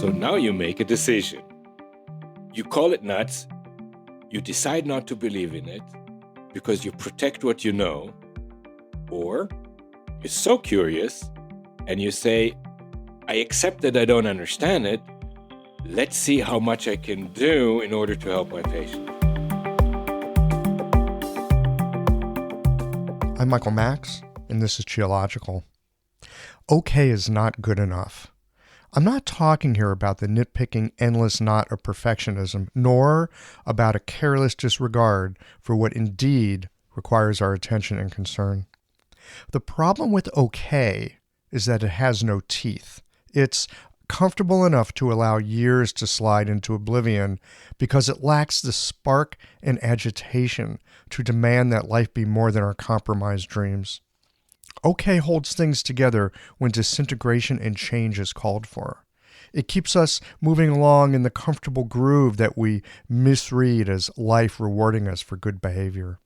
So now you make a decision. You call it nuts. You decide not to believe in it because you protect what you know. Or you're so curious and you say, I accept that I don't understand it. Let's see how much I can do in order to help my patient. I'm Michael Max, and this is Geological. Okay is not good enough. I'm not talking here about the nitpicking endless knot of perfectionism, nor about a careless disregard for what indeed requires our attention and concern. The problem with okay is that it has no teeth. It's comfortable enough to allow years to slide into oblivion because it lacks the spark and agitation to demand that life be more than our compromised dreams. Okay holds things together when disintegration and change is called for. It keeps us moving along in the comfortable groove that we misread as life rewarding us for good behavior.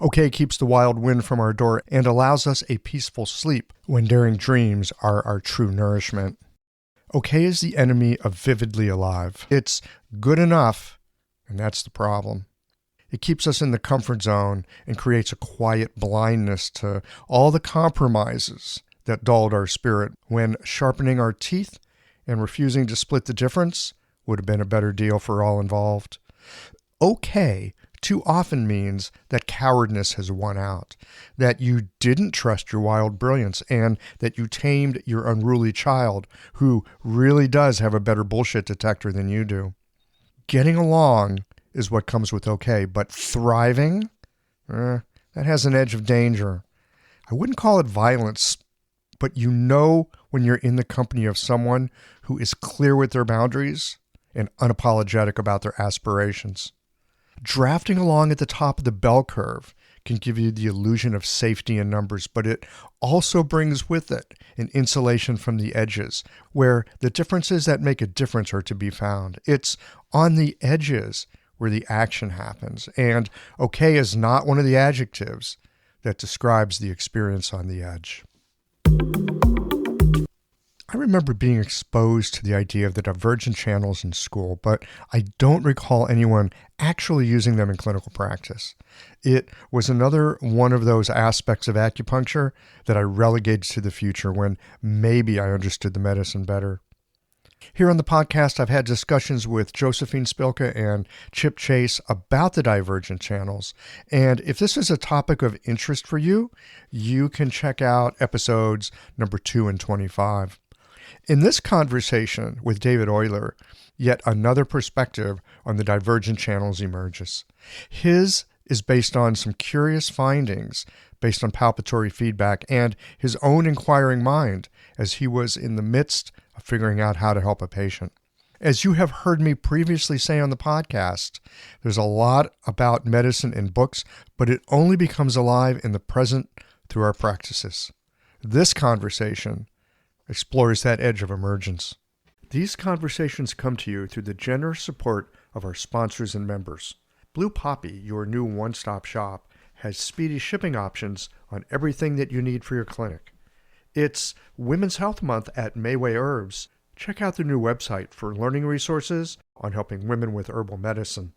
Okay keeps the wild wind from our door and allows us a peaceful sleep when daring dreams are our true nourishment. Okay is the enemy of vividly alive. It's good enough, and that's the problem. It keeps us in the comfort zone and creates a quiet blindness to all the compromises that dulled our spirit when sharpening our teeth and refusing to split the difference would have been a better deal for all involved. Okay too often means that cowardness has won out, that you didn't trust your wild brilliance, and that you tamed your unruly child who really does have a better bullshit detector than you do. Getting along is what comes with okay, but thriving, that has an edge of danger. I wouldn't call it violence, but you know when you're in the company of someone who is clear with their boundaries and unapologetic about their aspirations. Drafting along at the top of the bell curve can give you the illusion of safety in numbers, but it also brings with it an insulation from the edges, where the differences that make a difference are to be found. It's on the edges where the action happens, and okay is not one of the adjectives that describes the experience on the edge. I remember being exposed to the idea of the divergent channels in school, but I don't recall anyone actually using them in clinical practice. It was another one of those aspects of acupuncture that I relegated to the future when maybe I understood the medicine better. Here on the podcast, I've had discussions with Josephine Spilka and Chip Chase about the divergent channels. And if this is a topic of interest for you, you can check out episodes number 2 and 25. In this conversation with David Euler, yet another perspective on the divergent channels emerges. His is based on some curious findings based on palpatory feedback and his own inquiring mind as he was in the midst of figuring out how to help a patient. As you have heard me previously say on the podcast, there's a lot about medicine in books, but it only becomes alive in the present through our practices. This conversation explores that edge of emergence. These conversations come to you through the generous support of our sponsors and members. Blue Poppy, your new one-stop shop, has speedy shipping options on everything that you need for your clinic. It's Women's Health Month at Mayway Herbs. Check out their new website for learning resources on helping women with herbal medicine.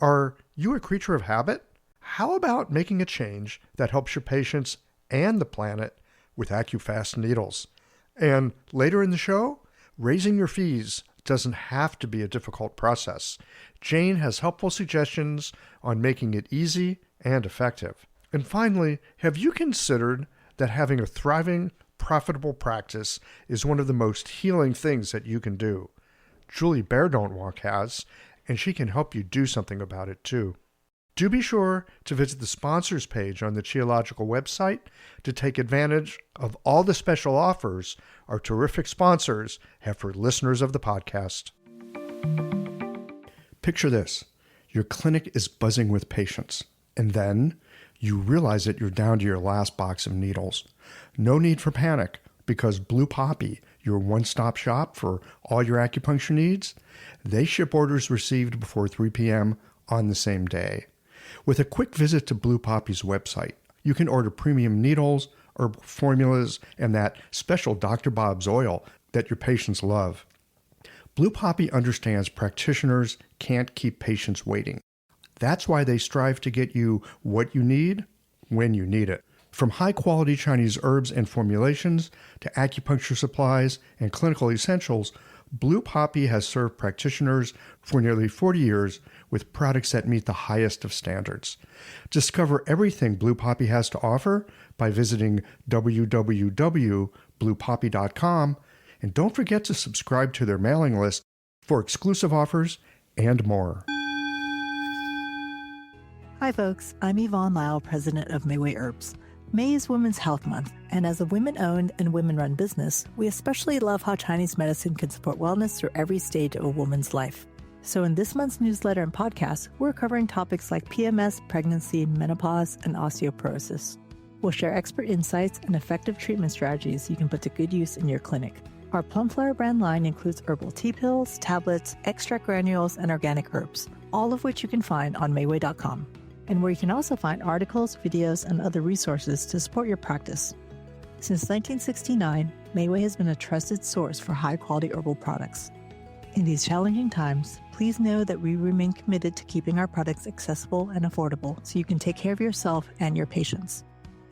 Are you a creature of habit? How about making a change that helps your patients and the planet with AccuFast needles? And later in the show, raising your fees doesn't have to be a difficult process. Jane has helpful suggestions on making it easy and effective. And finally, have you considered that having a thriving, profitable practice is one of the most healing things that you can do? Julie Bear Don't Walk has, and she can help you do something about it too. Do be sure to visit the sponsors page on the Geological website to take advantage of all the special offers our terrific sponsors have for listeners of the podcast. Picture this. Your clinic is buzzing with patients, and then you realize that you're down to your last box of needles. No need for panic, because Blue Poppy, your one-stop shop for all your acupuncture needs, they ship orders received before 3 p.m. on the same day. With a quick visit to Blue Poppy's website, you can order premium needles, herbal formulas, and that special Dr. Bob's oil that your patients love. Blue Poppy understands practitioners can't keep patients waiting. That's why they strive to get you what you need when you need it. From high-quality Chinese herbs and formulations to acupuncture supplies and clinical essentials, Blue Poppy has served practitioners for nearly 40 years with products that meet the highest of standards. Discover everything Blue Poppy has to offer by visiting www.bluepoppy.com, and don't forget to subscribe to their mailing list for exclusive offers and more. Hi folks, I'm Yvonne Lyle, president of Mayway Herbs. May is Women's Health Month, and as a women-owned and women-run business, we especially love how Chinese medicine can support wellness through every stage of a woman's life. So in this month's newsletter and podcast, we're covering topics like PMS, pregnancy, menopause, and osteoporosis. We'll share expert insights and effective treatment strategies you can put to good use in your clinic. Our Plumflower brand line includes herbal tea pills, tablets, extract granules, and organic herbs, all of which you can find on Mayway.com, and where you can also find articles, videos, and other resources to support your practice. Since 1969, Mayway has been a trusted source for high-quality herbal products. In these challenging times, please know that we remain committed to keeping our products accessible and affordable so you can take care of yourself and your patients.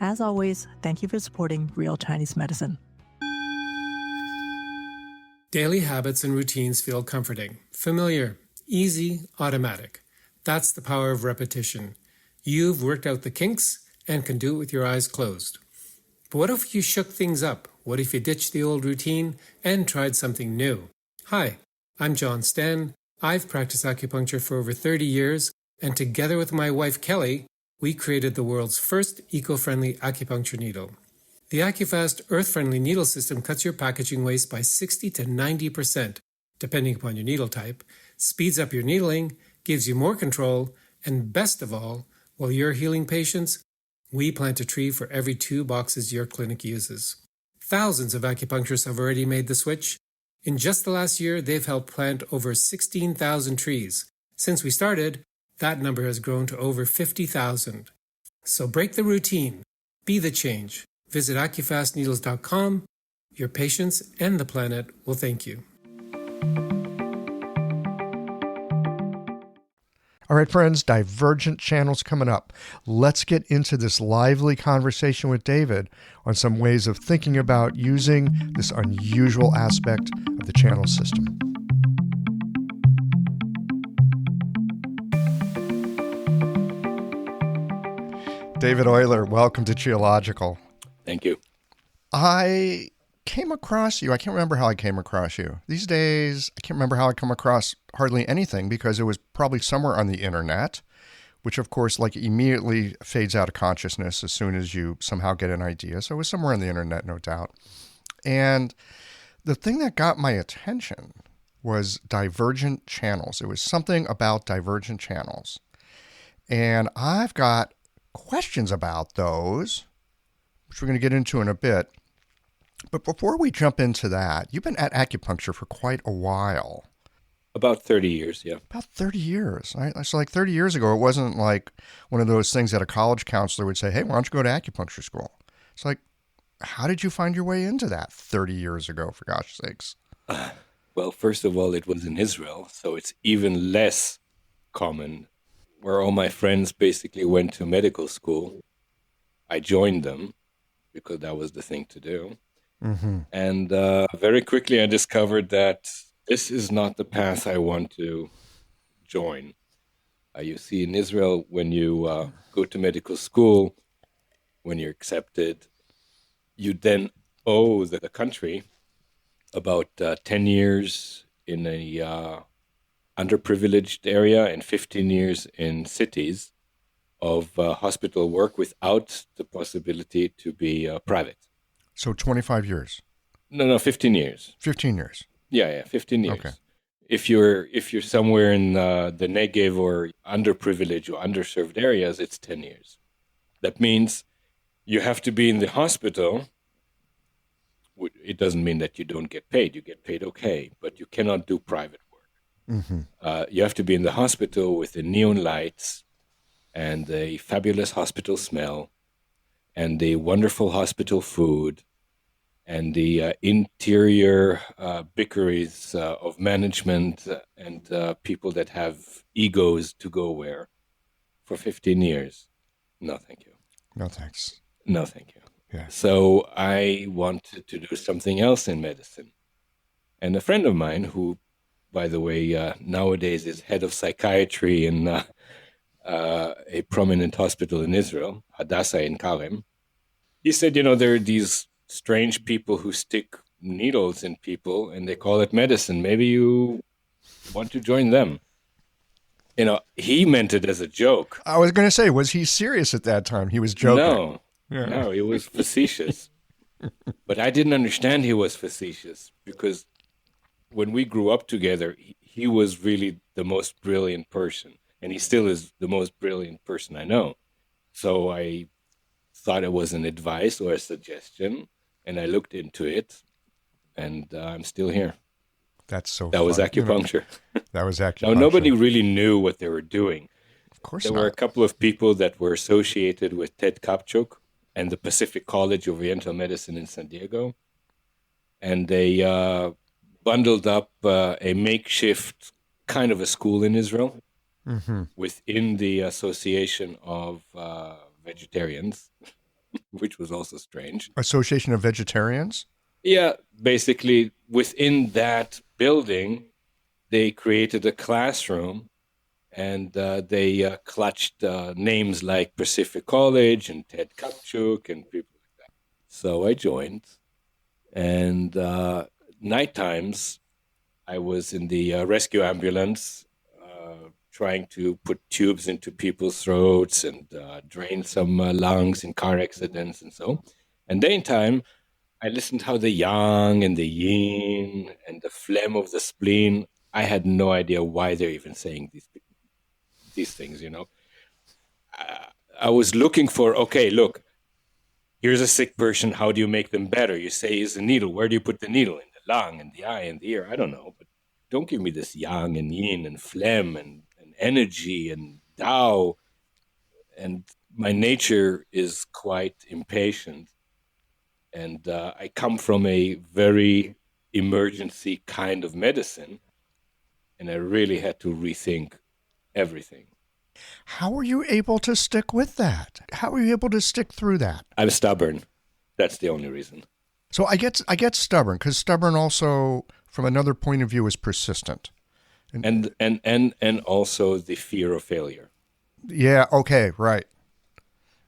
As always, thank you for supporting Real Chinese Medicine. Daily habits and routines feel comforting, familiar, easy, automatic. That's the power of repetition. You've worked out the kinks and can do it with your eyes closed. But what if you shook things up? What if you ditched the old routine and tried something new? Hi, I'm John Sten. I've practiced acupuncture for over 30 years, and together with my wife Kelly, we created the world's first eco-friendly acupuncture needle. The AcuFast earth-friendly needle system cuts your packaging waste by 60 to 90%, depending upon your needle type, speeds up your needling, gives you more control, and best of all, while you're healing patients, we plant a tree for every 2 boxes your clinic uses. Thousands of acupuncturists have already made the switch. In just the last year, they've helped plant over 16,000 trees. Since we started, that number has grown to over 50,000. So break the routine. Be the change. Visit acufastneedles.com. Your patients and the planet will thank you. All right, friends, Divergent channel's coming up. Let's get into this lively conversation with David on some ways of thinking about using this unusual aspect of the channel system. David Euler, welcome to Geological. Thank you. I came across you. I can't remember how I came across you. These days, I can't remember how I come across hardly anything because it was probably somewhere on the internet, which of course like immediately fades out of consciousness as soon as you somehow get an idea. So it was somewhere on the internet, no doubt. And the thing that got my attention was divergent channels. It was something about divergent channels. And I've got questions about those, which we're going to get into in a bit. But before we jump into that, you've been at acupuncture for quite a while. About 30 years, yeah. About 30 years. Right? So like 30 years ago, it wasn't like one of those things that a college counselor would say, hey, why don't you go to acupuncture school? It's like, how did you find your way into that 30 years ago, for gosh sakes? Well, first of all, it was in Israel, so it's even less common. Where all my friends basically went to medical school, I joined them because that was the thing to do. Mm-hmm. And very quickly I discovered that this is not the path I want to join. You see, in Israel, when you go to medical school, when you're accepted, you then owe the country about 10 years in a underprivileged area and 15 years in cities of hospital work without the possibility to be private. So 25 years. No, 15 years. 15 years. Yeah, 15 years. Okay. If you're somewhere in the Negev or underprivileged or underserved areas, it's 10 years. That means you have to be in the hospital. It doesn't mean that you don't get paid. You get paid okay, but you cannot do private work. Mm-hmm. You have to be in the hospital with the neon lights and the fabulous hospital smell and the wonderful hospital food and the interior bickeries of management and people that have egos to go where for 15 years. No, thank you. No thanks. No, thank you. Yeah. So I wanted to do something else in medicine. And a friend of mine, who, by the way, nowadays is head of psychiatry in a prominent hospital in Israel, Hadassah in Karem, he said, there are these strange people who stick needles in people and they call it medicine. Maybe you want to join them. He meant it as a joke. I was going to say, was he serious at that time? He was joking. No, he was facetious. But I didn't understand he was facetious because when we grew up together, he was really the most brilliant person. And he still is the most brilliant person I know. So I thought it was an advice or a suggestion, and I looked into it, and I'm still here. That's so That was acupuncture. That was acupuncture. Now, nobody really knew what they were doing. Of course There not. were a couple of people that were associated with Ted Kapchuk and the Pacific College of Oriental Medicine in San Diego, and they bundled up a makeshift kind of a school in Israel within the Association of Vegetarians, which was also strange. Association of Vegetarians? Yeah, basically within that building, they created a classroom and they clutched names like Pacific College and Ted Kapchuk and people like that. So I joined, and night times I was in the rescue ambulance trying to put tubes into people's throats and drain some lungs in car accidents and so. And daytime, I listened how the yang and the yin and the phlegm of the spleen. I had no idea why they're even saying these things. I was looking for, okay, look, here's a sick person. How do you make them better? You say use a needle. Where do you put the needle? In the lung and the eye and the ear? I don't know, but don't give me this yang and yin and phlegm and energy and Tao. And my nature is quite impatient. And I come from a very emergency kind of medicine, and I really had to rethink everything. How were you able to stick with that? How were you able to stick through that? I'm stubborn. That's the only reason. So I get stubborn, because stubborn also, from another point of view, is persistent. And also the fear of failure. Yeah, okay, right.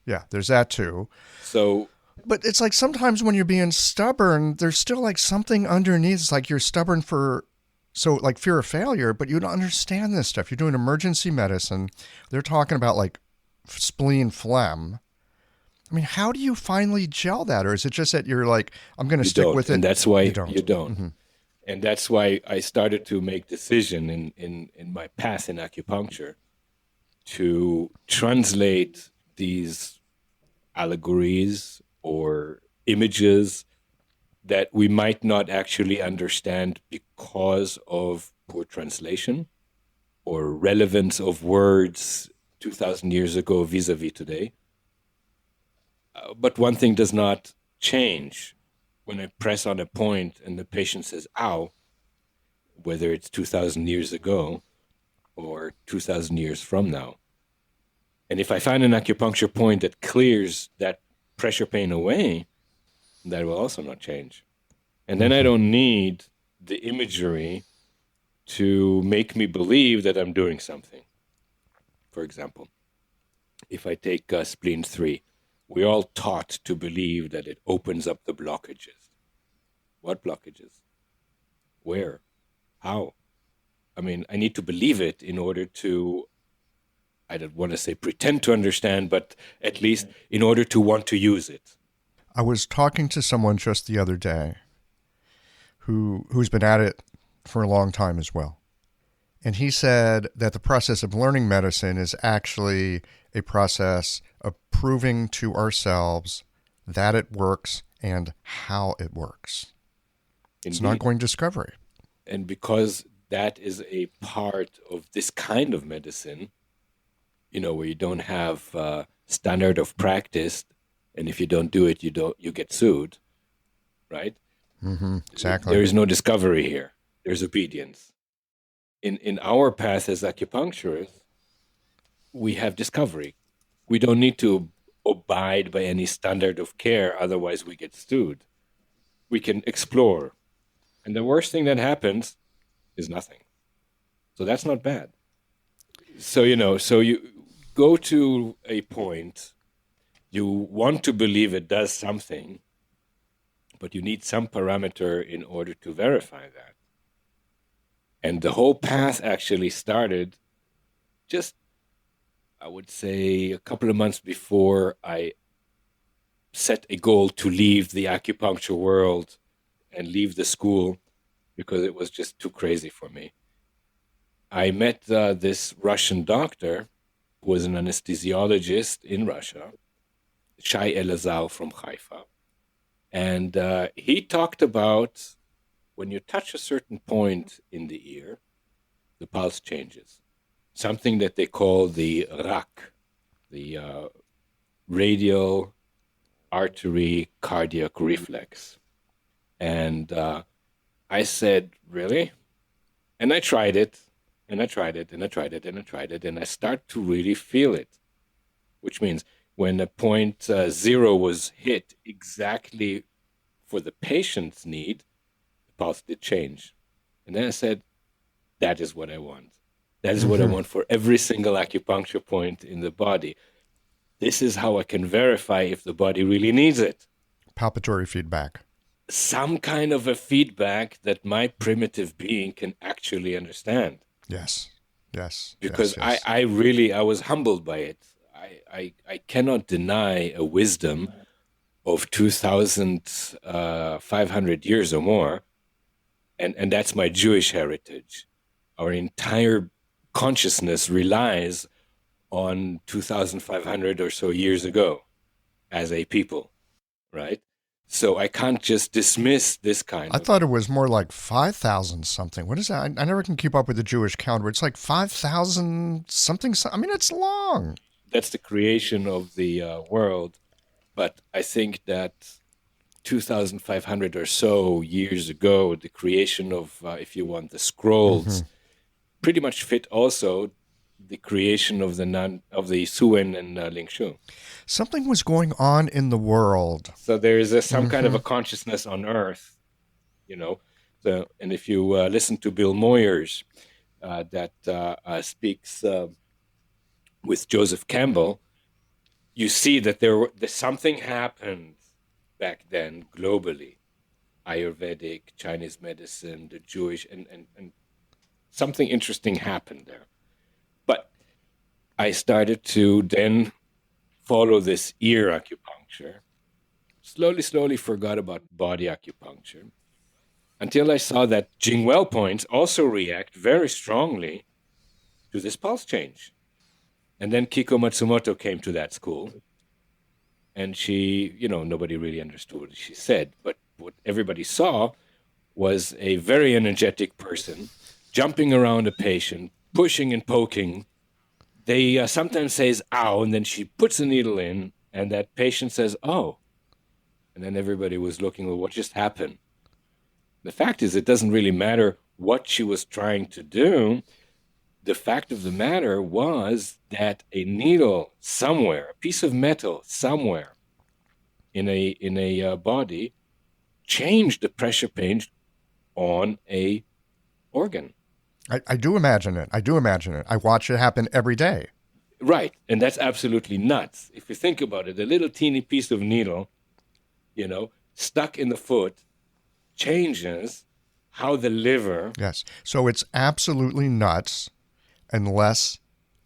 Yeah, there's that too. So, but it's like sometimes when you're being stubborn, there's still like something underneath. It's like you're stubborn so like fear of failure, but you don't understand this stuff. You're doing emergency medicine. They're talking about like spleen phlegm. I mean, how do you finally gel that? Or is it just that you're like, I'm going to stick with it? And that's why you don't. Mm-hmm. And that's why I started to make decision in my path in acupuncture to translate these allegories or images that we might not actually understand because of poor translation or relevance of words 2,000 years ago vis-a-vis today. But one thing does not change. When I press on a point and the patient says, ow, whether it's 2,000 years ago or 2,000 years from now. And if I find an acupuncture point that clears that pressure pain away, that will also not change. And then I don't need the imagery to make me believe that I'm doing something. For example, if I take spleen 3, we're all taught to believe that it opens up the blockages. What blockages? Where? How? I mean, I need to believe it in order to, I don't want to say pretend to understand, but at least in order to want to use it. I was talking to someone just the other day who's been at it for a long time as well. And he said that the process of learning medicine is actually a process of proving to ourselves that it works and how it works. Indeed. It's an ongoing discovery. And because that is a part of this kind of medicine, where you don't have standard of practice, and if you don't do it, you get sued. right? Exactly. There is no discovery here. There's obedience. In our path as acupuncturists, we have discovery. We don't need to abide by any standard of care, otherwise we get sued. We can explore. And the worst thing that happens is nothing. So that's not bad. So, so you go to a point, you want to believe it does something, but you need some parameter in order to verify that. And the whole path actually started just, I would say, a couple of months before I set a goal to leave the acupuncture world and leave the school because it was just too crazy for me. I met this Russian doctor who was an anesthesiologist in Russia, Shai Elazar from Haifa. And he talked about when you touch a certain point in the ear, the pulse changes. Something that they call the RAC, the radial artery cardiac reflex. And I said, really? And I tried it, and I tried it, and I tried it, and I tried it, and I start to really feel it, which means when a point 0 was hit exactly for the patient's need, the pulse did change. And then I said, that is what I want. That is what I want for every single acupuncture point in the body. This is how I can verify if the body really needs it. Palpatory feedback. Some kind of a feedback that my primitive being can actually understand. Yes. Because yes. I was humbled by it. I cannot deny a wisdom of 2,500 years or more. And that's my Jewish heritage. Our entire consciousness relies on 2,500 or so years ago as a people, right? So I can't just dismiss this kind I of... thought it was more like 5,000 something. What is that? I never can keep up with the Jewish calendar. It's like 5,000 something. I mean, it's long. That's the creation of the world. But I think that 2,500 or so years ago, the creation of, if you want, the scrolls pretty much fit also the creation of the Suen and Ling Shu. Something was going on in the world. So there is some kind of a consciousness on Earth, So, and if you listen to Bill Moyers, that speaks with Joseph Campbell, you see that something happened back then globally. Ayurvedic, Chinese medicine, the Jewish, and something interesting happened there. But I started to then follow this ear acupuncture, slowly forgot about body acupuncture, until I saw that Jingwell points also react very strongly to this pulse change. And then Kiko Matsumoto came to that school, and she, nobody really understood what she said, but what everybody saw was a very energetic person jumping around a patient, pushing and poking. They sometimes says, ow, and then she puts the needle in, and that patient says, oh. And then everybody was looking, well, what just happened? The fact is, it doesn't really matter what she was trying to do. The fact of the matter was that a needle somewhere, a piece of metal somewhere in a body, changed the pressure pinch on a organ. I do imagine it. I watch it happen every day. Right. And that's absolutely nuts. If you think about it, a little teeny piece of needle, stuck in the foot changes how the liver... Yes. So it's absolutely nuts unless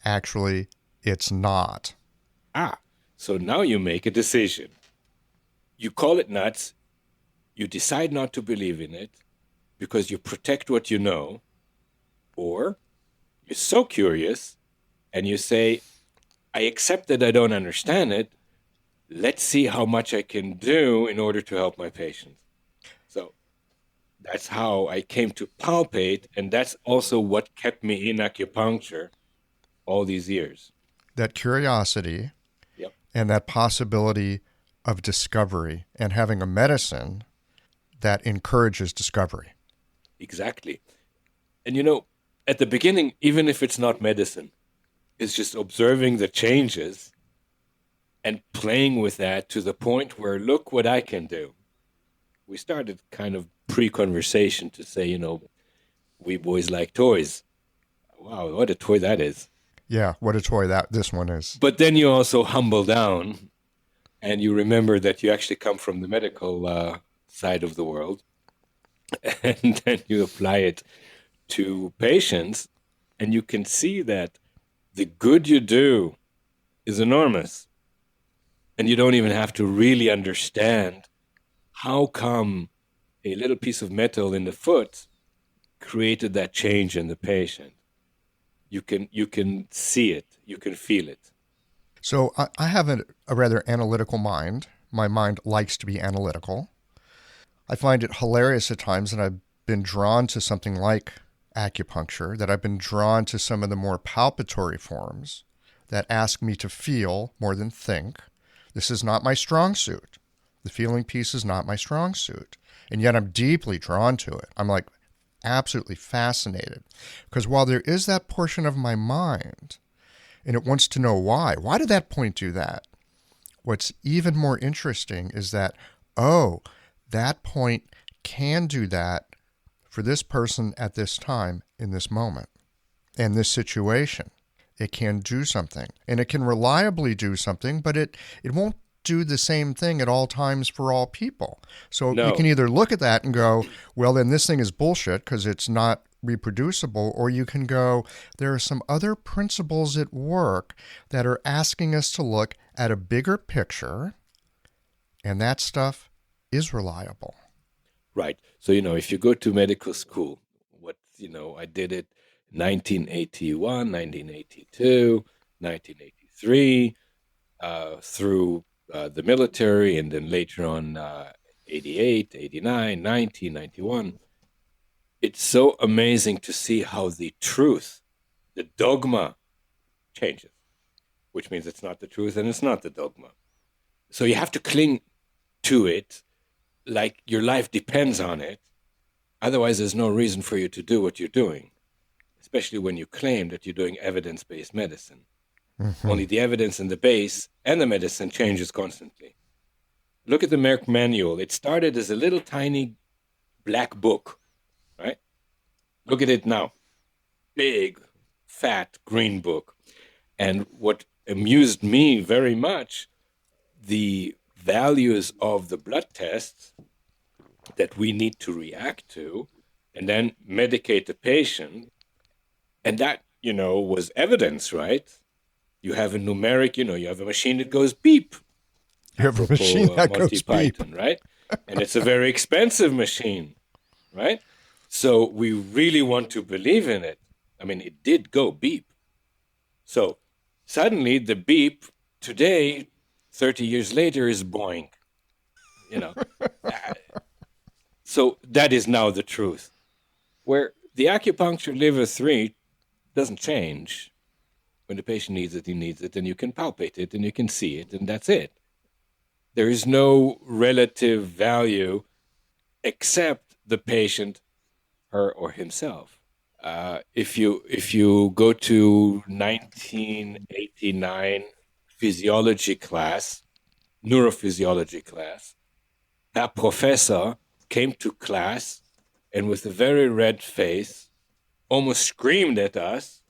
actually it's not. So now you make a decision. You call it nuts. You decide not to believe in it because you protect what you know. Or you're so curious and you say, I accept that I don't understand it. Let's see how much I can do in order to help my patients. So that's how I came to palpate, and that's also what kept me in acupuncture all these years. That curiosity Yep. and that possibility of discovery and having a medicine that encourages discovery. Exactly. And at the beginning, even if it's not medicine, it's just observing the changes and playing with that to the point where, look what I can do. We started kind of pre-conversation to say, we boys like toys. Wow, what a toy that is. Yeah, what a toy this one is. But then you also humble down and you remember that you actually come from the medical side of the world. And then you apply it to patients, and you can see that the good you do is enormous. And you don't even have to really understand how come a little piece of metal in the foot created that change in the patient. You can see it, you can feel it. So I have a rather analytical mind. My mind likes to be analytical. I find it hilarious at times that I've been drawn to something like acupuncture, that I've been drawn to some of the more palpatory forms that ask me to feel more than think. This is not my strong suit. The feeling piece is not my strong suit. And yet I'm deeply drawn to it. I'm like absolutely fascinated. Because while there is that portion of my mind, and it wants to know why did that point do that? What's even more interesting is that, that point can do that for this person at this time, in this moment, and this situation. It can do something, and it can reliably do something, but it won't do the same thing at all times for all people. So No. You can either look at that and go, well, then this thing is bullshit because it's not reproducible, or you can go, there are some other principles at work that are asking us to look at a bigger picture, and that stuff is reliable. Right. So, if you go to medical school, I did it 1981, 1982, 1983, through the military, and then later on 88, 89, 90, 91. It's so amazing to see how the truth, the dogma, changes, which means it's not the truth and it's not the dogma. So you have to cling to it like your life depends on it. Otherwise, there's no reason for you to do what you're doing, especially when you claim that you're doing evidence-based medicine. Mm-hmm. Only the evidence and the base and the medicine changes constantly. Look at the Merck manual. It started as a little tiny black book, right? Look at it now. Big, fat, green book. And what amused me very much, the values of the blood tests that we need to react to and then medicate the patient. And that, was evidence, right? You have a numeric, you have a machine that goes beep. You have a machine that goes beep. Right? And it's a very expensive machine, right? So we really want to believe in it. I mean, it did go beep. So suddenly the beep today, 30 years later, is boing. So that is now the truth. Where the acupuncture liver 3 doesn't change. When the patient needs it, he needs it, and you can palpate it, and you can see it, and that's it. There is no relative value except the patient, her or himself. If you go to 1989 physiology class, neurophysiology class, that professor came to class and with a very red face almost screamed at us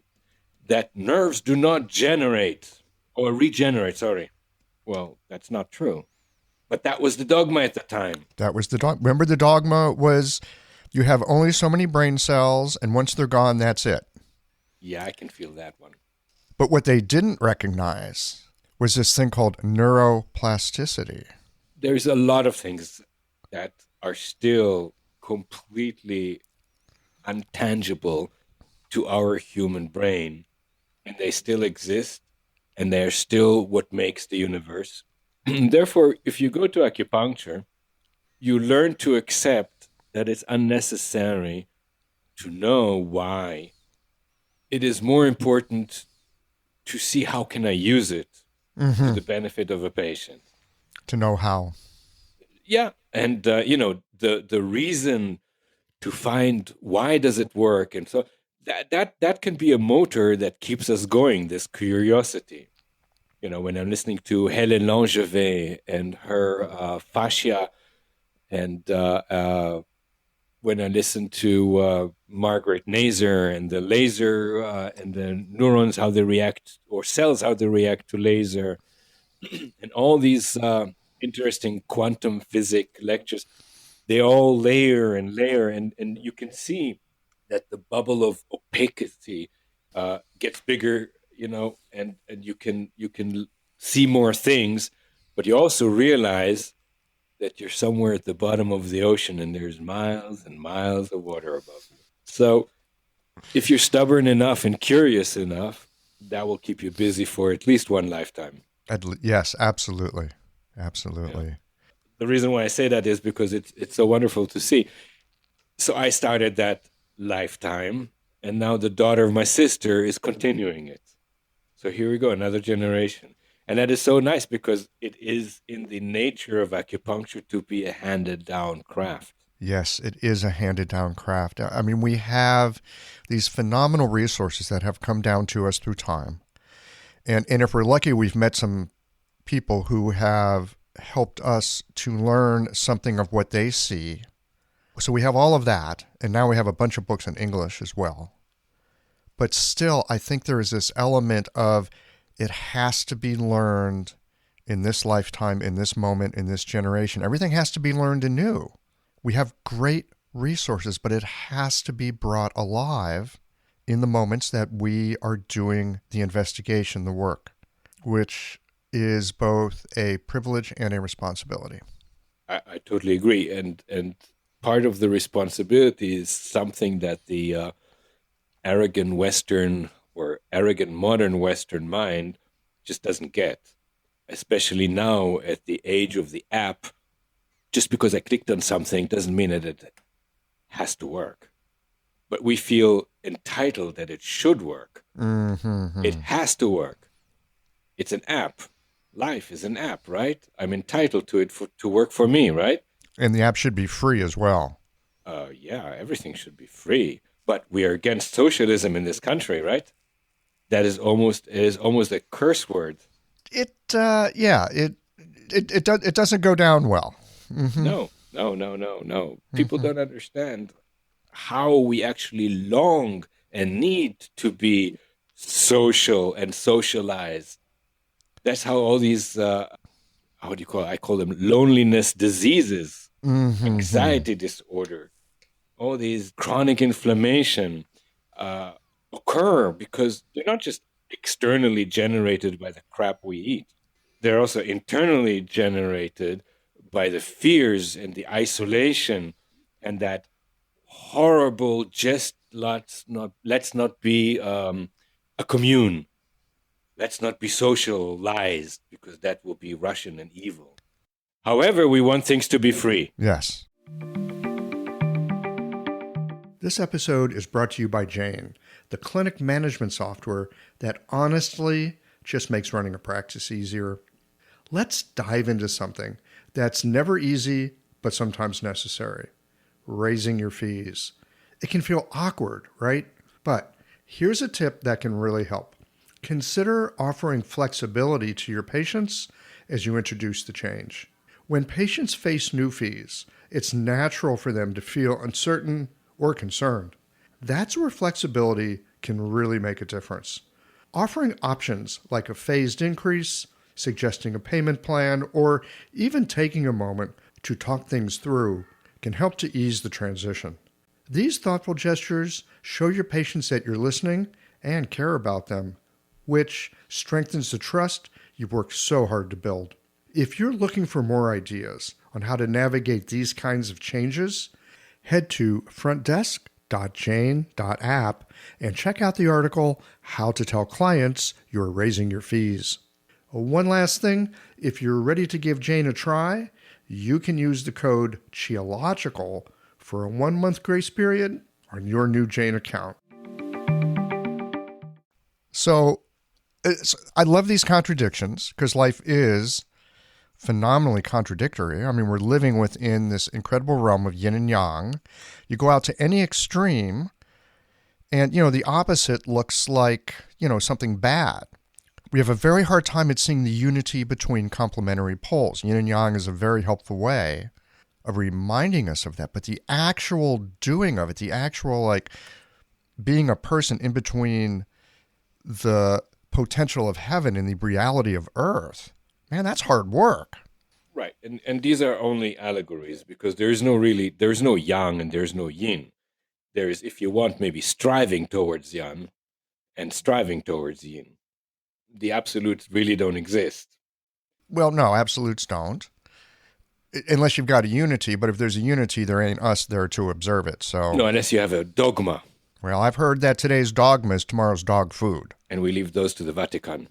that nerves do not regenerate. Well, that's not true. But that was the dogma at the time. That was the dogma. Remember, the dogma was you have only so many brain cells, and once they're gone, that's it. Yeah, I can feel that one. But what they didn't recognize was this thing called neuroplasticity. There's a lot of things that are still completely untangible to our human brain, and they still exist, and they're still what makes the universe. Therefore, if you go to acupuncture, you learn to accept that it's unnecessary to know why. It is more important to see how can I use it to the benefit of a patient. To know how. Yeah, and the reason to find why does it work, and so that can be a motor that keeps us going. This curiosity. When I'm listening to Hélène Langevin and her fascia, and when I listen to Margaret Naser and the laser and the neurons, how they react, or cells, how they react to laser, and all these interesting quantum physics lectures, they all layer and layer, and you can see that the bubble of opacity gets bigger, and you can see more things, but you also realize that you're somewhere at the bottom of the ocean and there's miles and miles of water above you. So if you're stubborn enough and curious enough, that will keep you busy for at least one lifetime. Yes, absolutely. Yeah. Absolutely. The reason why I say that is because it's so wonderful to see. So I started that lifetime, and now the daughter of my sister is continuing it. So here we go, another generation. And that is so nice because it is in the nature of acupuncture to be a handed down craft. Yes, it is a handed down craft. I mean, we have these phenomenal resources that have come down to us through time. And if we're lucky, we've met some people who have helped us to learn something of what they see. So we have all of that. And now we have a bunch of books in English as well. But still, I think there is this element of it has to be learned in this lifetime, in this moment, in this generation. Everything has to be learned anew. We have great resources, but it has to be brought alive in the moments that we are doing the investigation, the work, which is both a privilege and a responsibility. I totally agree. And part of the responsibility is something that the arrogant Western or arrogant modern Western mind just doesn't get, especially now at the age of the app. Just because I clicked on something doesn't mean that it has to work. But we feel entitled that it should work. Mm-hmm. It has to work. It's an app. Life is an app, right? I'm entitled to it to work for me, right? And the app should be free as well. Yeah, everything should be free. But we are against socialism in this country, right? That is almost a curse word. It doesn't go down well. Mm-hmm. No. People don't understand how we actually long and need to be social and socialized. That's how all these, how do you call it? I call them loneliness diseases, anxiety disorder, all these chronic inflammation occur because they're not just externally generated by the crap we eat. They're also internally generated by the fears and the isolation and that horrible just let's not be a commune. Let's not be socialized because that will be Russian and evil. However, we want things to be free. Yes. This episode is brought to you by Jane, the clinic management software that honestly just makes running a practice easier. Let's dive into something that's never easy, but sometimes necessary: raising your fees. It can feel awkward, right? But here's a tip that can really help. Consider offering flexibility to your patients as you introduce the change. When patients face new fees, it's natural for them to feel uncertain or concerned. That's where flexibility can really make a difference. Offering options like a phased increase, suggesting a payment plan, or even taking a moment to talk things through can help to ease the transition. These thoughtful gestures show your patients that you're listening and care about them, which strengthens the trust you've worked so hard to build. If you're looking for more ideas on how to navigate these kinds of changes, head to frontdesk.jane.app and check out the article, How to Tell Clients You're Raising Your Fees. One last thing, if you're ready to give Jane a try, you can use the code CHIOLOGICAL for a 1-month grace period on your new Jane account. So I love these contradictions because life is phenomenally contradictory. I mean, we're living within this incredible realm of yin and yang. You go out to any extreme, and, the opposite looks like, something bad. We have a very hard time at seeing the unity between complementary poles. Yin and yang is a very helpful way of reminding us of that. But the actual doing of it, the actual, like, being a person in between the potential of heaven and the reality of earth, man, that's hard work. Right. And these are only allegories because there's no yang and there's no yin. There is, if you want, maybe striving towards yang and striving towards yin. The absolutes really don't exist. Well, no, absolutes don't. Unless you've got a unity, but if there's a unity, there ain't us there to observe it. So No, unless you have a dogma. Well, I've heard that today's dogma is tomorrow's dog food. And we leave those to the Vatican.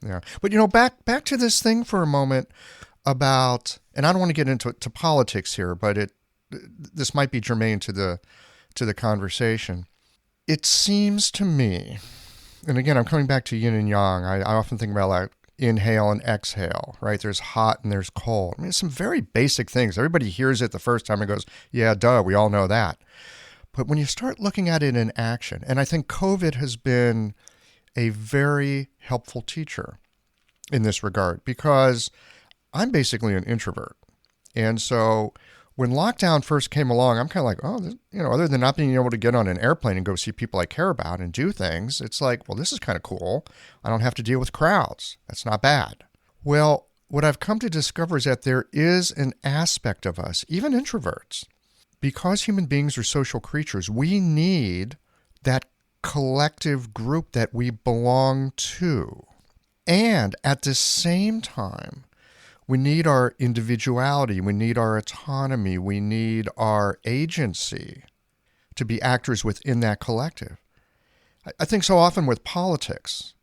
Yeah. But, back to this thing for a moment about, and I don't want to get into politics here, but this might be germane to the conversation. It seems to me, and again, I'm coming back to yin and yang. I often think about like inhale and exhale, right? There's hot and there's cold. I mean, some very basic things. Everybody hears it the first time and goes, yeah, duh, we all know that. But when you start looking at it in action, and I think COVID has been a very helpful teacher in this regard, because I'm basically an introvert. And so when lockdown first came along, I'm kind of like, other than not being able to get on an airplane and go see people I care about and do things, it's like, well, this is kind of cool. I don't have to deal with crowds. That's not bad. Well, what I've come to discover is that there is an aspect of us, even introverts, because human beings are social creatures, we need that collective group that we belong to. And at the same time, we need our individuality, we need our autonomy, we need our agency to be actors within that collective. I think so often with politics,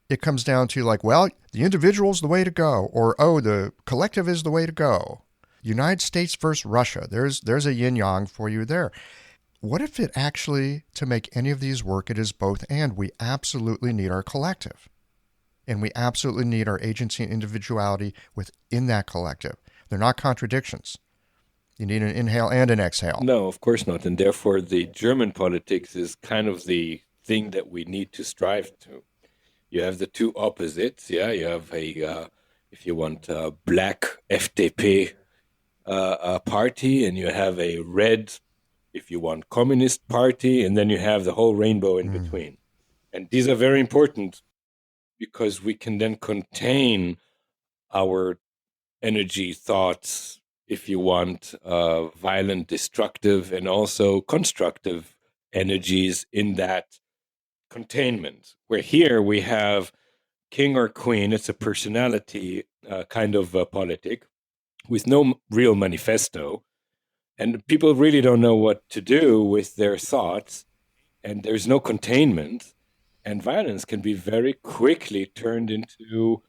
it comes down to like, well, the individual's the way to go, or, oh, the collective is the way to go. United States versus Russia, there's a yin-yang for you there. What if it actually, to make any of these work, it is both and? We absolutely need our collective. And we absolutely need our agency and individuality within that collective. They're not contradictions. You need an inhale and an exhale. No, of course not. And therefore, the German politics is kind of the thing that we need to strive to. You have the two opposites. Yeah, you have if you want, a black FDP party, and you have a red, if you want, communist party, and then you have the whole rainbow in between. And these are very important because we can then contain our energy, thoughts, if you want, violent, destructive, and also constructive energies in that containment. Where here we have king or queen, it's a personality kind of politic with no real manifesto. And people really don't know what to do with their thoughts, and there's no containment. And violence can be very quickly turned into,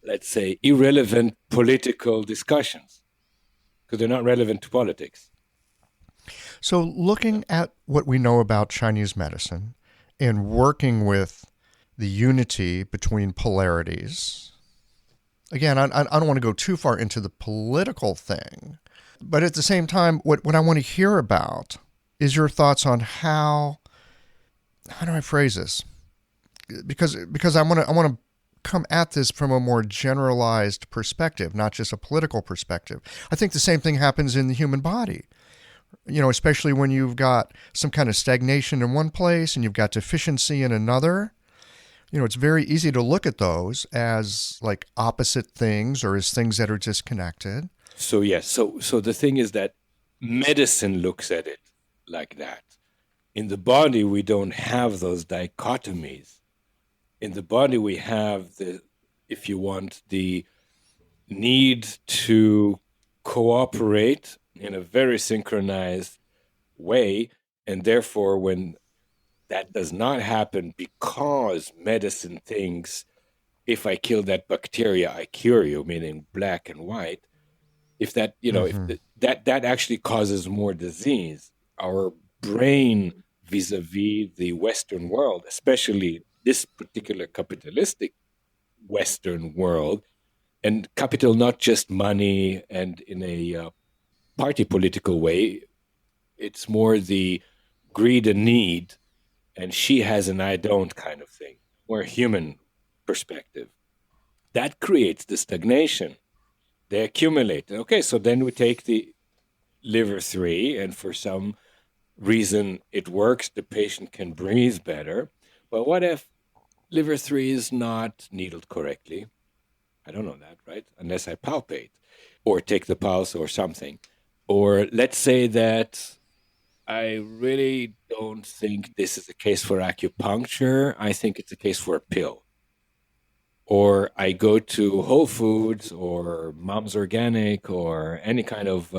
let's say, irrelevant political discussions because they're not relevant to politics. So looking at what we know about Chinese medicine and working with the unity between polarities, again, I don't want to go too far into the political thing, but at the same time, what I want to hear about is your thoughts on how do I phrase this? Because I want to come at this from a more generalized perspective, not just a political perspective. I think the same thing happens in the human body, especially when you've got some kind of stagnation in one place and you've got deficiency in another. It's very easy to look at those as like opposite things or as things that are disconnected. So yes, so the thing is that medicine looks at it like that. In the body, we don't have those dichotomies. In the body, we have the need to cooperate in a very synchronized way. And therefore, when that does not happen because medicine thinks, if I kill that bacteria, I cure you, meaning black and white, if that, that actually causes more disease, our brain vis-a-vis the Western world, especially this particular capitalistic Western world, And capital, not just money and in a party political way. It's more the greed and need, and she has and I don't kind of thing, more human perspective. That creates the stagnation. They accumulate. Okay, so then we take the liver 3, and for some reason it works, the patient can breathe better. But what if liver 3 is not needled correctly? I don't know that, right? Unless I palpate or take the pulse or something. Or let's say that I really don't think this is a case for acupuncture. I think it's a case for a pill. Or I go to Whole Foods or Mom's Organic or any kind of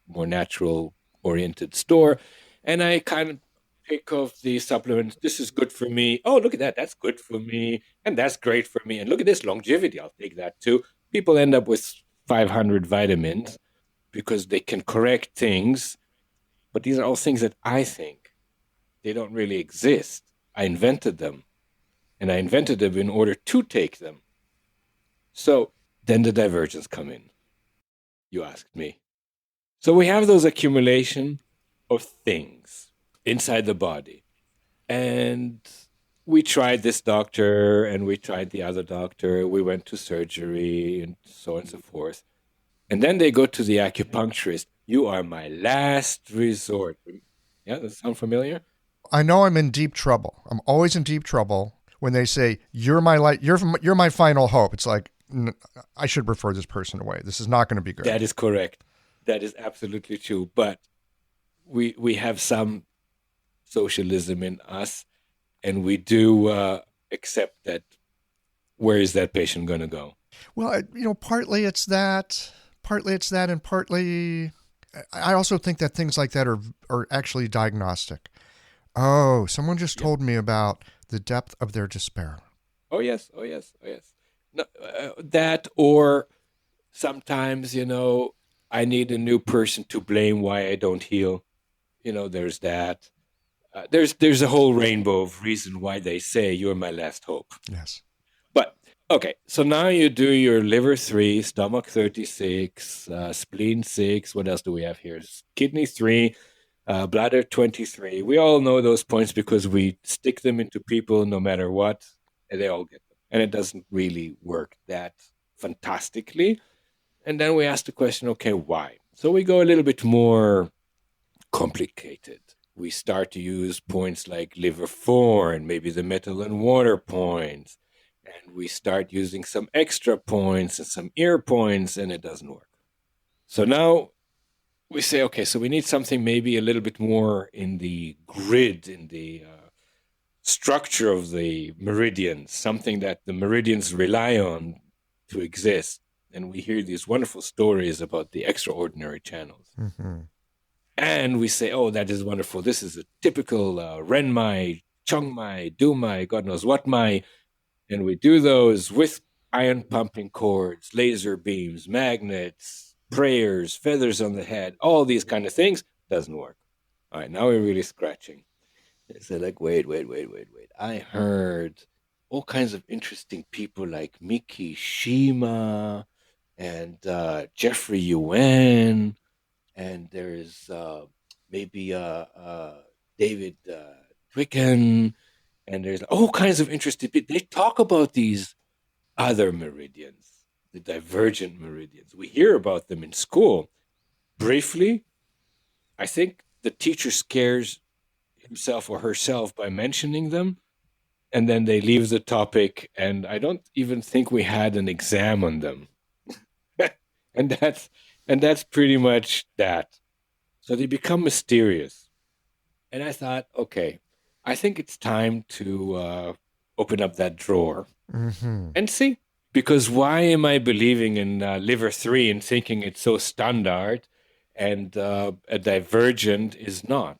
more natural oriented store, and I kind of pick of the supplements. This is good for me. Oh, look at that. That's good for me. And that's great for me. And look at this longevity. I'll take that too. People end up with 500 vitamins because they can correct things. But these are all things that I think they don't really exist. I invented them. And I invented them in order to take them. So then the divergence come in. You asked me. So we have those accumulation of things inside the body. And we tried this doctor and we tried the other doctor. We went to surgery and so on and so forth. And then they go to the acupuncturist. You are my last resort. Yeah, does that sound familiar? I know I'm in deep trouble. I'm always in deep trouble when they say you're my final hope. It's like I should refer this person away. This is not going to be good. That is correct. That is absolutely true. But we have some socialism in us, and we do accept that. Where is that patient going to go? Well, partly it's that, and partly I also think that things like that are actually diagnostic. Oh, someone just told me about the depth of their despair. Oh yes. No, that, or sometimes, I need a new person to blame why I don't heal. There's that. There's a whole rainbow of reason why they say you're my last hope. Yes. But okay, so now you do your liver 3, stomach 36, spleen 6. What else do we have here? Kidney 3, bladder 23. We all know those points because we stick them into people no matter what, and they all get them. And it doesn't really work that fantastically. And then we ask the question, okay, why? So we go a little bit more complicated. We start to use points like liver 4 and maybe the metal and water points. And we start using some extra points and some ear points, and it doesn't work. So now we say, okay, so we need something maybe a little bit more in the grid, in the structure of the meridians, something that the meridians rely on to exist. And we hear these wonderful stories about the extraordinary channels. Mm-hmm. And we say, oh, that is wonderful. This is a typical Renmai, Chongmai, Dumai, God knows what Mai. And we do those with iron pumping cords, laser beams, magnets, prayers, feathers on the head, all these kind of things. Doesn't work. All right, now we're really scratching. They say, like, wait. I heard all kinds of interesting people like Miki Shima and Jeffrey Yuen, and there's maybe David Twicken, and there's all kinds of interesting people. They talk about these other meridians, the divergent meridians. We hear about them in school. Briefly, I think the teacher scares himself or herself by mentioning them, and then they leave the topic, and I don't even think we had an exam on them. and that's pretty much that. So they become mysterious. And I thought, okay, I think it's time to open up that drawer and see. Because why am I believing in liver 3 and thinking it's so standard, and a divergent is not?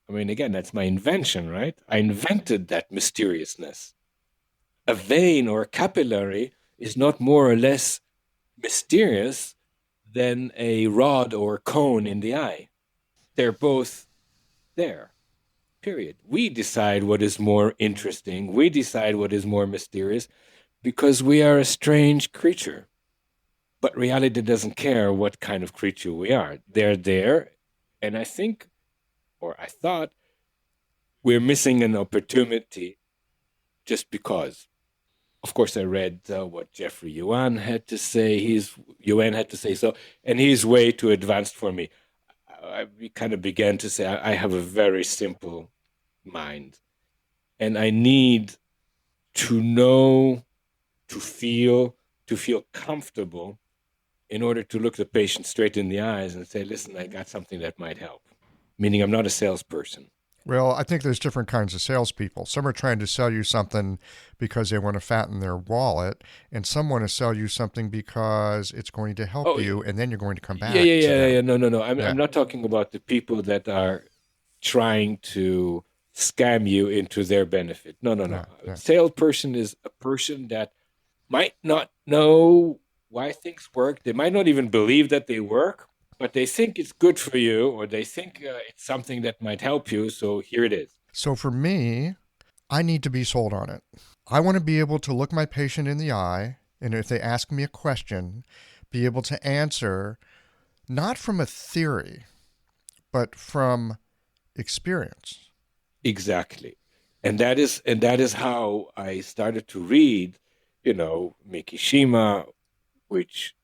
I mean, again, that's my invention, right? I invented that mysteriousness. A vein or a capillary is not more or less mysterious than a rod or cone in the eye. They're both there, period. We decide what is more interesting. We decide what is more mysterious. because we are a strange creature. But reality doesn't care what kind of creature we are. They're there. And I think, or I thought, we're missing an opportunity just because. Of course, I read what Jeffrey Yuan had to say. Yuan had to say so, and he's way too advanced for me. I kind of began to say I have a very simple mind, and I need to know, to feel comfortable in order to look the patient straight in the eyes and say, listen, I got something that might help. Meaning I'm not a salesperson. Well, I think there's different kinds of salespeople. Some are trying to sell you something because they want to fatten their wallet, and some want to sell you something because it's going to help you, and then you're going to come back to them. No. I'm not talking about the people that are trying to scam you into their benefit. No. A salesperson is a person that might not know why things work. They might not even believe that they work, but they think it's good for you, or they think it's something that might help you. So here it is. So for me, I need to be sold on it. I want to be able to look my patient in the eye, and if they ask me a question, be able to answer not from a theory, but from experience. Exactly. And that is how I started to read, Mikishima, which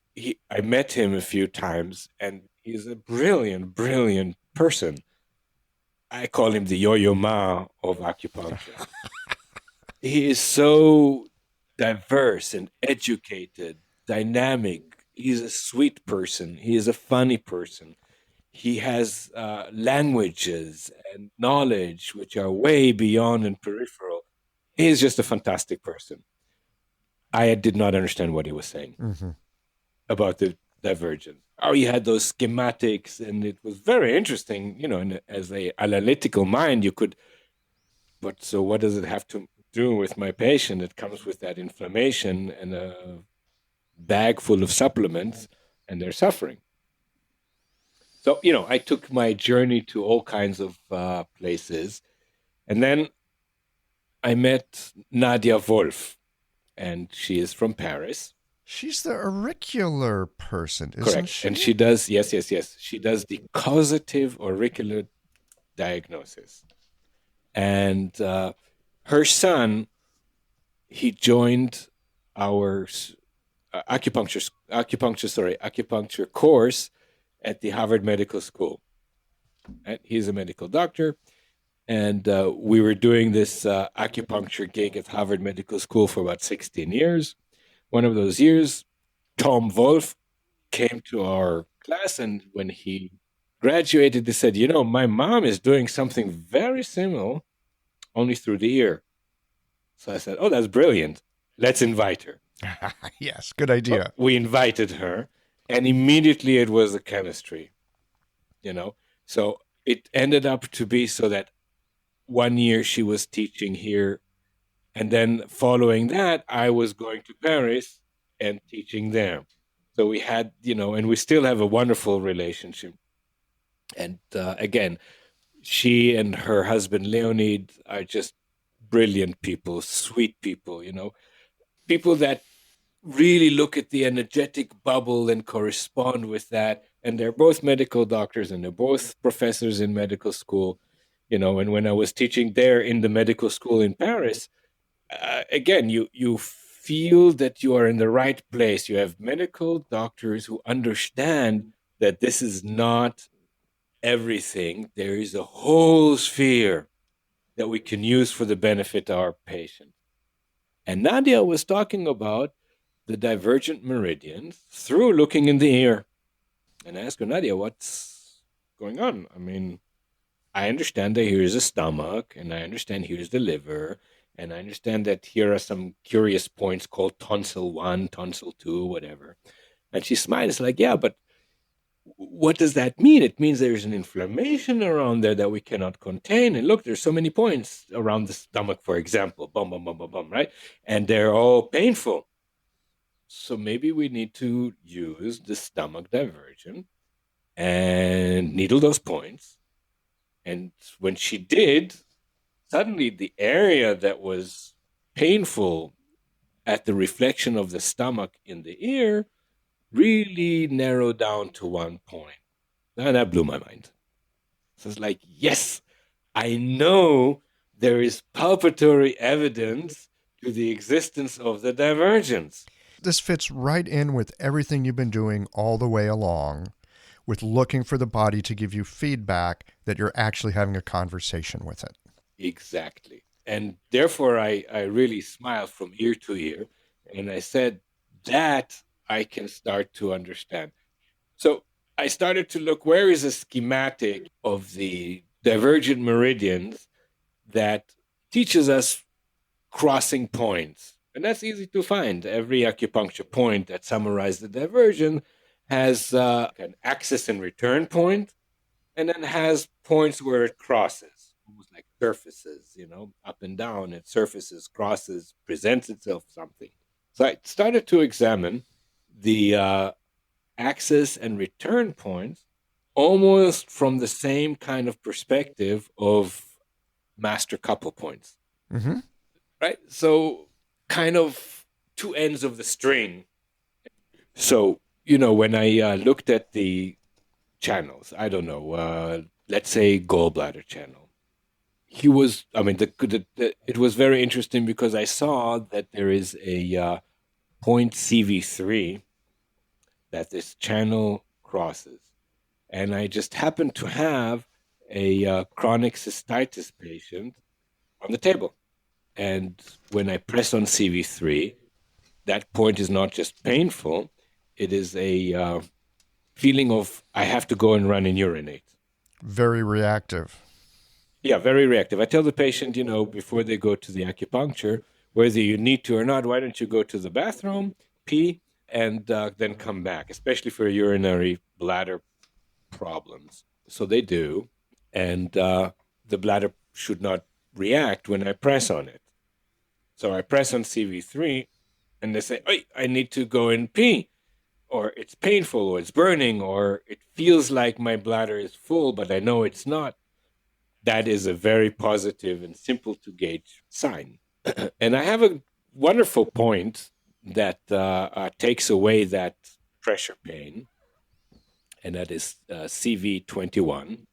I met him a few times, and he's a brilliant, brilliant person. I call him the Yo-Yo Ma of acupuncture. He is so diverse and educated, dynamic. He's a sweet person. He is a funny person. He has languages and knowledge which are way beyond and peripheral. He's just a fantastic person. I did not understand what he was saying about the Divergent. Oh, he had those schematics, and it was very interesting. As an analytical mind, you could. But so, what does it have to do with my patient? It comes with that inflammation and a bag full of supplements, and they're suffering. So, I took my journey to all kinds of places. And then I met Nadia Wolf, and she is from Paris. She's the auricular person, isn't Correct. she? And she does, yes. She does the causative auricular diagnosis. And her son, he joined our acupuncture course at the Harvard Medical School. And he's a medical doctor. And we were doing this acupuncture gig at Harvard Medical School for about 16 years. One of those years, Tom Wolf came to our class, and when he graduated, he said, my mom is doing something very similar, only through the ear. So I said, oh, that's brilliant. Let's invite her. Yes, good idea. We invited her, and immediately it was the chemistry, So it ended up to be so that 1 year she was teaching here, and then following that, I was going to Paris and teaching there. So we had, and we still have a wonderful relationship. And again, she and her husband, Leonid, are just brilliant people, sweet people, people that really look at the energetic bubble and correspond with that. And they're both medical doctors, and they're both professors in medical school, and when I was teaching there in the medical school in Paris, again, you feel that you are in the right place. You have medical doctors who understand that this is not everything. There is a whole sphere that we can use for the benefit of our patient. And Nadia was talking about the divergent meridians through looking in the ear. And I asked her, Nadia, what's going on? I mean, I understand that here is a stomach, and I understand here is the liver, and I understand that here are some curious points called tonsil 1, tonsil 2, whatever. And she smiled. It's like, yeah, but what does that mean? It means there's an inflammation around there that we cannot contain. And look, there's so many points around the stomach, for example, bum, bum, bum, bum, bum, right? And they're all painful. So maybe we need to use the stomach divergent and needle those points. And when she did, suddenly the area that was painful at the reflection of the stomach in the ear really narrowed down to one point. And that blew my mind. So it's like, yes, I know there is palpatory evidence to the existence of the divergence. This fits right in with everything you've been doing all the way along, with looking for the body to give you feedback that you're actually having a conversation with it. Exactly. And therefore, I really smiled from ear to ear. And I said, that I can start to understand. So I started to look, where is a schematic of the divergent meridians that teaches us crossing points? And that's easy to find. Every acupuncture point that summarizes the diversion has an access and return point, and then has points where it crosses, almost like surfaces, up and down. It surfaces, crosses, presents itself something. So I started to examine the access and return points almost from the same kind of perspective of master couple points. Mm-hmm. Right? So kind of two ends of the string. So, when I looked at the channels, I don't know, let's say gallbladder channel, it was very interesting because I saw that there is a point CV3 that this channel crosses. And I just happened to have a chronic cystitis patient on the table. And when I press on CV3, that point is not just painful, it is a feeling of I have to go and run and urinate. Very reactive. Yeah, very reactive. I tell the patient, before they go to the acupuncture, whether you need to or not, why don't you go to the bathroom, pee, and then come back, especially for urinary bladder problems. So they do, and the bladder should not react when I press on it. So I press on CV3, and they say, "Hey, I need to go and pee," or it's painful, or it's burning, or it feels like my bladder is full, but I know it's not. That is a very positive and simple to gauge sign. And I have a wonderful point that takes away that pressure pain, and that is CV21.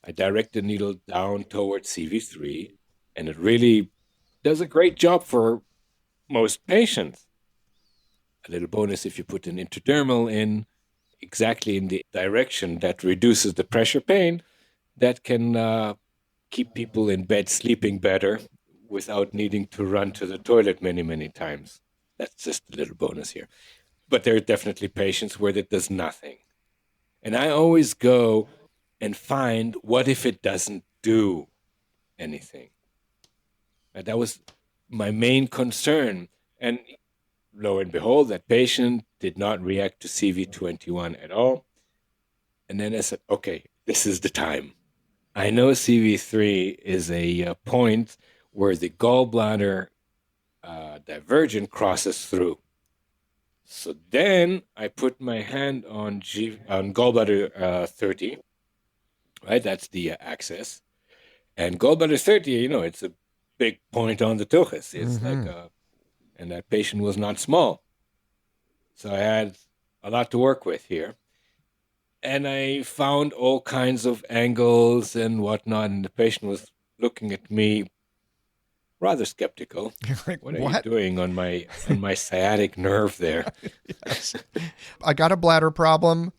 I direct the needle down towards CV3, and it really does a great job for most patients. A little bonus if you put an intradermal in exactly in the direction that reduces the pressure pain, that can keep people in bed sleeping better without needing to run to the toilet many, many times. That's just a little bonus here. But there are definitely patients where that does nothing. And I always go and find, what if it doesn't do anything? And that was my main concern. And lo and behold, that patient did not react to CV21 at all. And then I said, okay, this is the time. I know CV3 is a point where the gallbladder divergent crosses through. So then I put my hand on gallbladder 30, right? That's the axis. And gallbladder 30, it's a big point on the tuchus. It's Mm-hmm. And that patient was not small. So I had a lot to work with here. And I found all kinds of angles and whatnot. And the patient was looking at me rather skeptical. You're like, What are you what? doing on my sciatic nerve there? Yes. I got a bladder problem.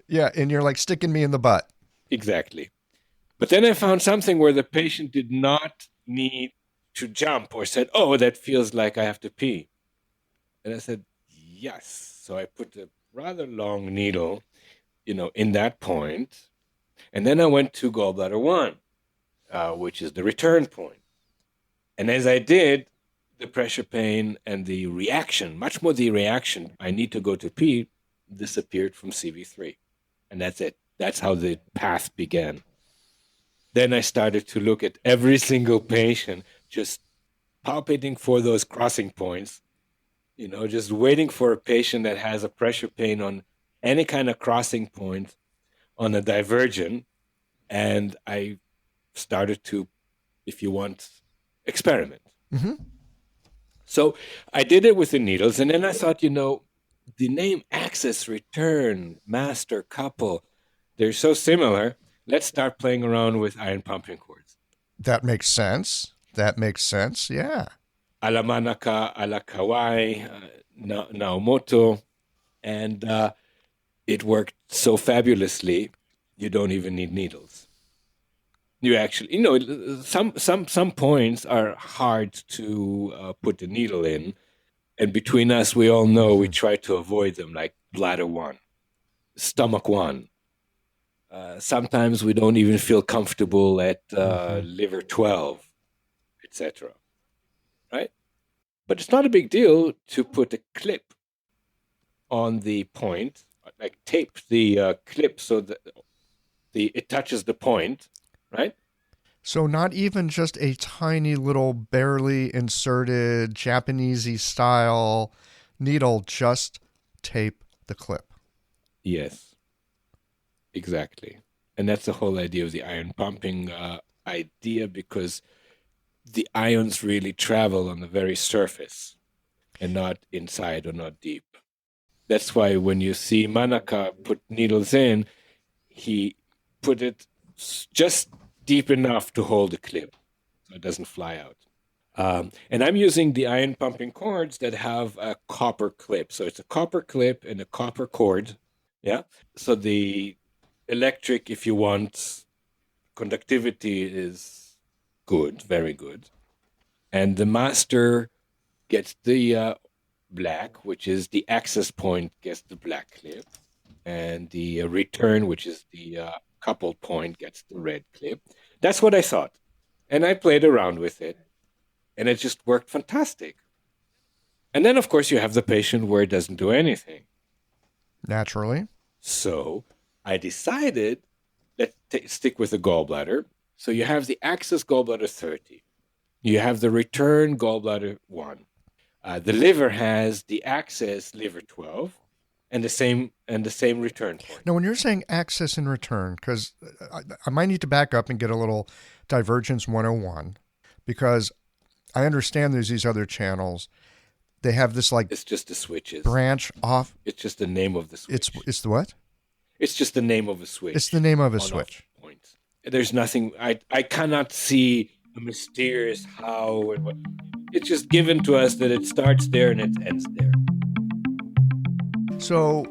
Yeah, and you're like sticking me in the butt. Exactly. But then I found something where the patient did not need to jump or said, "Oh, that feels like I have to pee." And I said, "Yes." So I put a rather long needle, in that point. And then I went to gallbladder 1, which is the return point. And as I did, the pressure pain and the reaction, much more the reaction, I need to go to pee, disappeared from CV3. And that's it. That's how the path began. Then I started to look at every single patient, just palpating for those crossing points, just waiting for a patient that has a pressure pain on any kind of crossing point on a divergent. And I started to, if you want, experiment. Mm-hmm. So I did it with the needles, and then I thought, the name access, return, master, couple, they're so similar. Let's start playing around with iron pumping chords. That makes sense. That makes sense. Yeah. Ala Manaka, ala Kawai, Naomoto. And it worked so fabulously, you don't even need needles. You actually, some points are hard to put the needle in. And between us, we all know we try to avoid them, like bladder 1, stomach 1. Sometimes we don't even feel comfortable at liver 12, etc. Right? But it's not a big deal to put a clip on the point, like tape the clip so that it touches the point, right? So not even just a tiny little barely inserted Japanesey style needle, just tape the clip. Yes, exactly. And that's the whole idea of the ion pumping idea, because the ions really travel on the very surface and not inside or not deep. That's why when you see Manaka put needles in, he put it just deep enough to hold the clip so it doesn't fly out. And I'm using the ion pumping cords that have a copper clip. So it's a copper clip and a copper cord. Yeah. So the electric, if you want, conductivity is good, very good. And the master gets the black, which is the access point, gets the black clip. And the return, which is the coupled point, gets the red clip. That's what I thought. And I played around with it, and it just worked fantastic. And then, of course, you have the patient where it doesn't do anything. Naturally. So I decided, let's stick with the gallbladder. So you have the access gallbladder 30. You have the return gallbladder 1. The liver has the access liver 12. And the same return point. Now, when you're saying access and return, because I might need to back up and get a little Divergence 101, because I understand there's these other channels. They have this it's just the switches. Branch off. It's just the name of the switch. It's the what? It's just the name of a switch. It's the name of a switch. Points. There's nothing. I cannot see a mysterious how and what. It's just given to us that it starts there and it ends there. So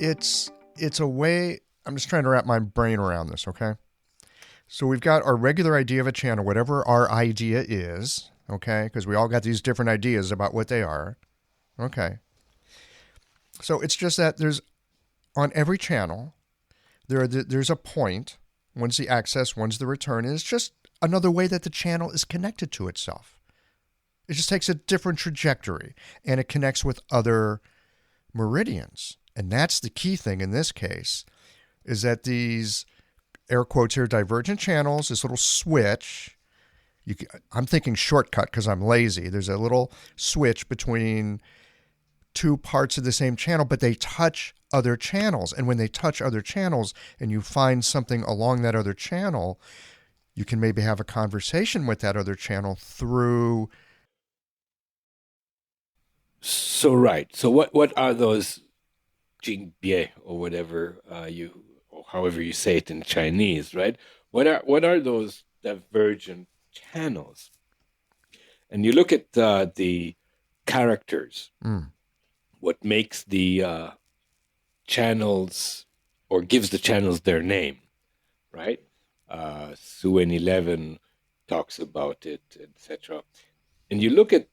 it's a way, I'm just trying to wrap my brain around this, okay? So we've got our regular idea of a channel, whatever our idea is, okay? Because we all got these different ideas about what they are, okay? So it's just that there's, on every channel, there's a point. One's the access, one's the return, and it's just another way that the channel is connected to itself. It just takes a different trajectory, and it connects with other meridians. And that's the key thing in this case, is that these, air quotes here, divergent channels, this little switch, I'm thinking shortcut because I'm lazy. There's a little switch between two parts of the same channel, but they touch other channels. And when they touch other channels and you find something along that other channel, you can maybe have a conversation with that other channel through. So right. So what are those jingbie or whatever or however you say it in Chinese, right? What are those divergent channels? And you look at the characters. What makes the channels or gives the channels their name, right? Suen 11 talks about it, etc. And you look at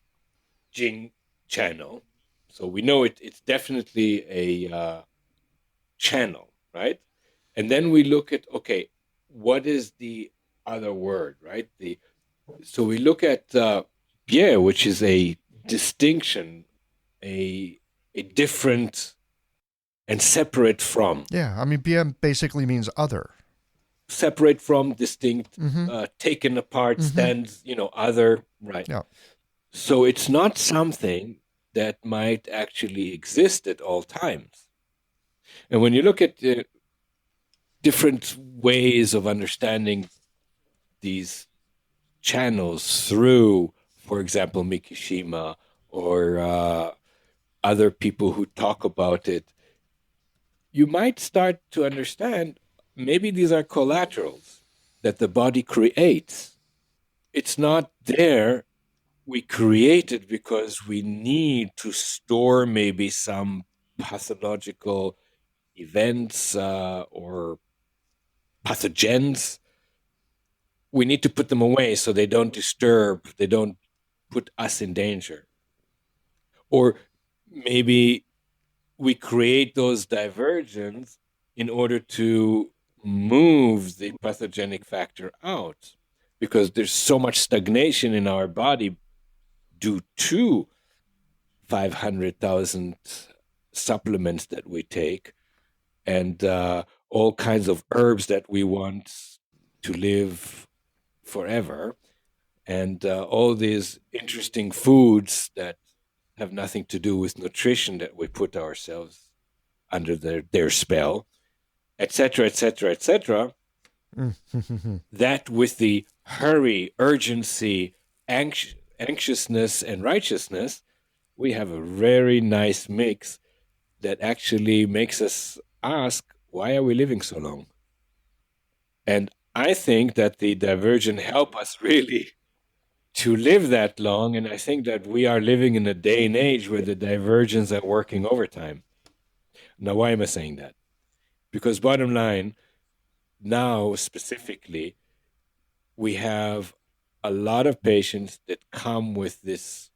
Jing channel, so we know it's definitely a channel, right? And then we look at, okay, what is the other word, right? So we look at Bie, which is a distinction, a different and separate from. Yeah, I mean, BM basically means other. Separate from, distinct, taken apart, stands, other, right? Yeah. So it's not something that might actually exist at all times. And when you look at different ways of understanding these channels through, for example, Mikishima or other people who talk about it, you might start to understand maybe these are collaterals that the body creates. It's not there. We create it because we need to store maybe some pathological events or pathogens. We need to put them away so they don't disturb, they don't put us in danger. Or maybe we create those diversions in order to move the pathogenic factor out because there's so much stagnation in our body due to 500,000 supplements that we take and all kinds of herbs that we want to live forever and all these interesting foods that have nothing to do with nutrition that we put ourselves under their spell, etc., etc., etc. That with the hurry, urgency, anxiousness, and righteousness, we have a very nice mix that actually makes us ask, why are we living so long? And I think that the Divergent help us really to live that long. And I think that we are living in a day and age where the divergents are working overtime. Now, why am I saying that? Because bottom line, now specifically, we have a lot of patients that come with this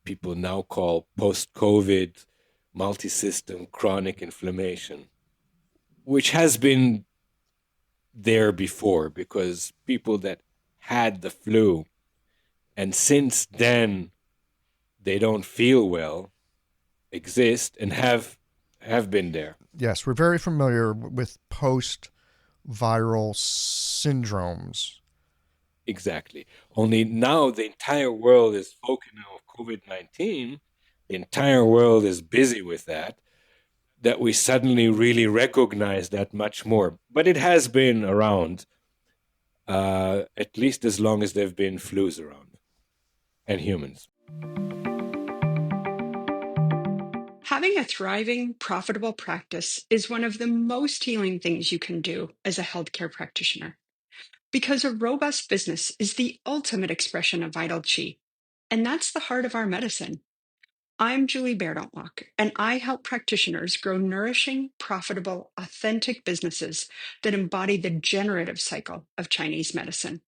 people now call post-COVID multi-system chronic inflammation, which has been there before because people that had the flu and since then they don't feel well exist and have been there. Yes, we're very familiar with post viral syndromes. Exactly. Only now the entire world is focusing on COVID-19. The entire world is busy with that, that we suddenly really recognize that much more. But it has been around at least as long as there have been flus around and humans. Having a thriving, profitable practice is one of the most healing things you can do as a healthcare practitioner. Because a robust business is the ultimate expression of vital chi. And that's the heart of our medicine. I'm Julie Bairdontlock, and I help practitioners grow nourishing, profitable, authentic businesses that embody the generative cycle of Chinese medicine.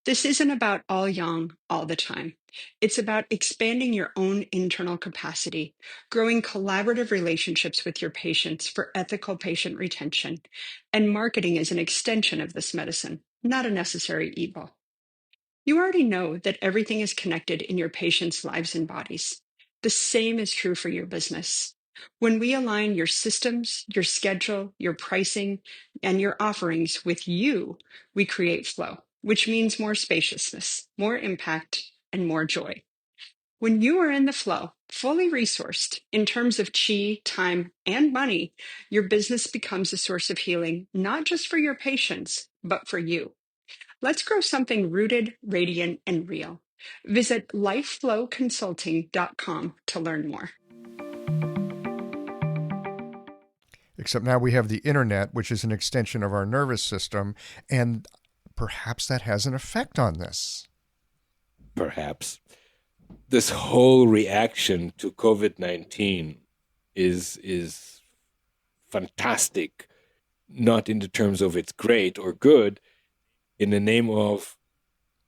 This isn't about all yang all the time. It's about expanding your own internal capacity, growing collaborative relationships with your patients for ethical patient retention, and marketing as an extension of this medicine, not a necessary evil. You already know that everything is connected in your patients' lives and bodies. The same is true for your business. When we align your systems, your schedule, your pricing, and your offerings with you, we create flow, which means more spaciousness, more impact, and more joy. When you are in the flow, fully resourced in terms of chi, time, and money, your business becomes a source of healing, not just for your patients, but for you. Let's grow something rooted, radiant, and real. Visit lifeflowconsulting.com to learn more. Except now we have the internet, which is an extension of our nervous system, and perhaps that has an effect on this. Perhaps. This whole reaction to COVID-19 is fantastic, not in the terms of it's great or good, in the name of,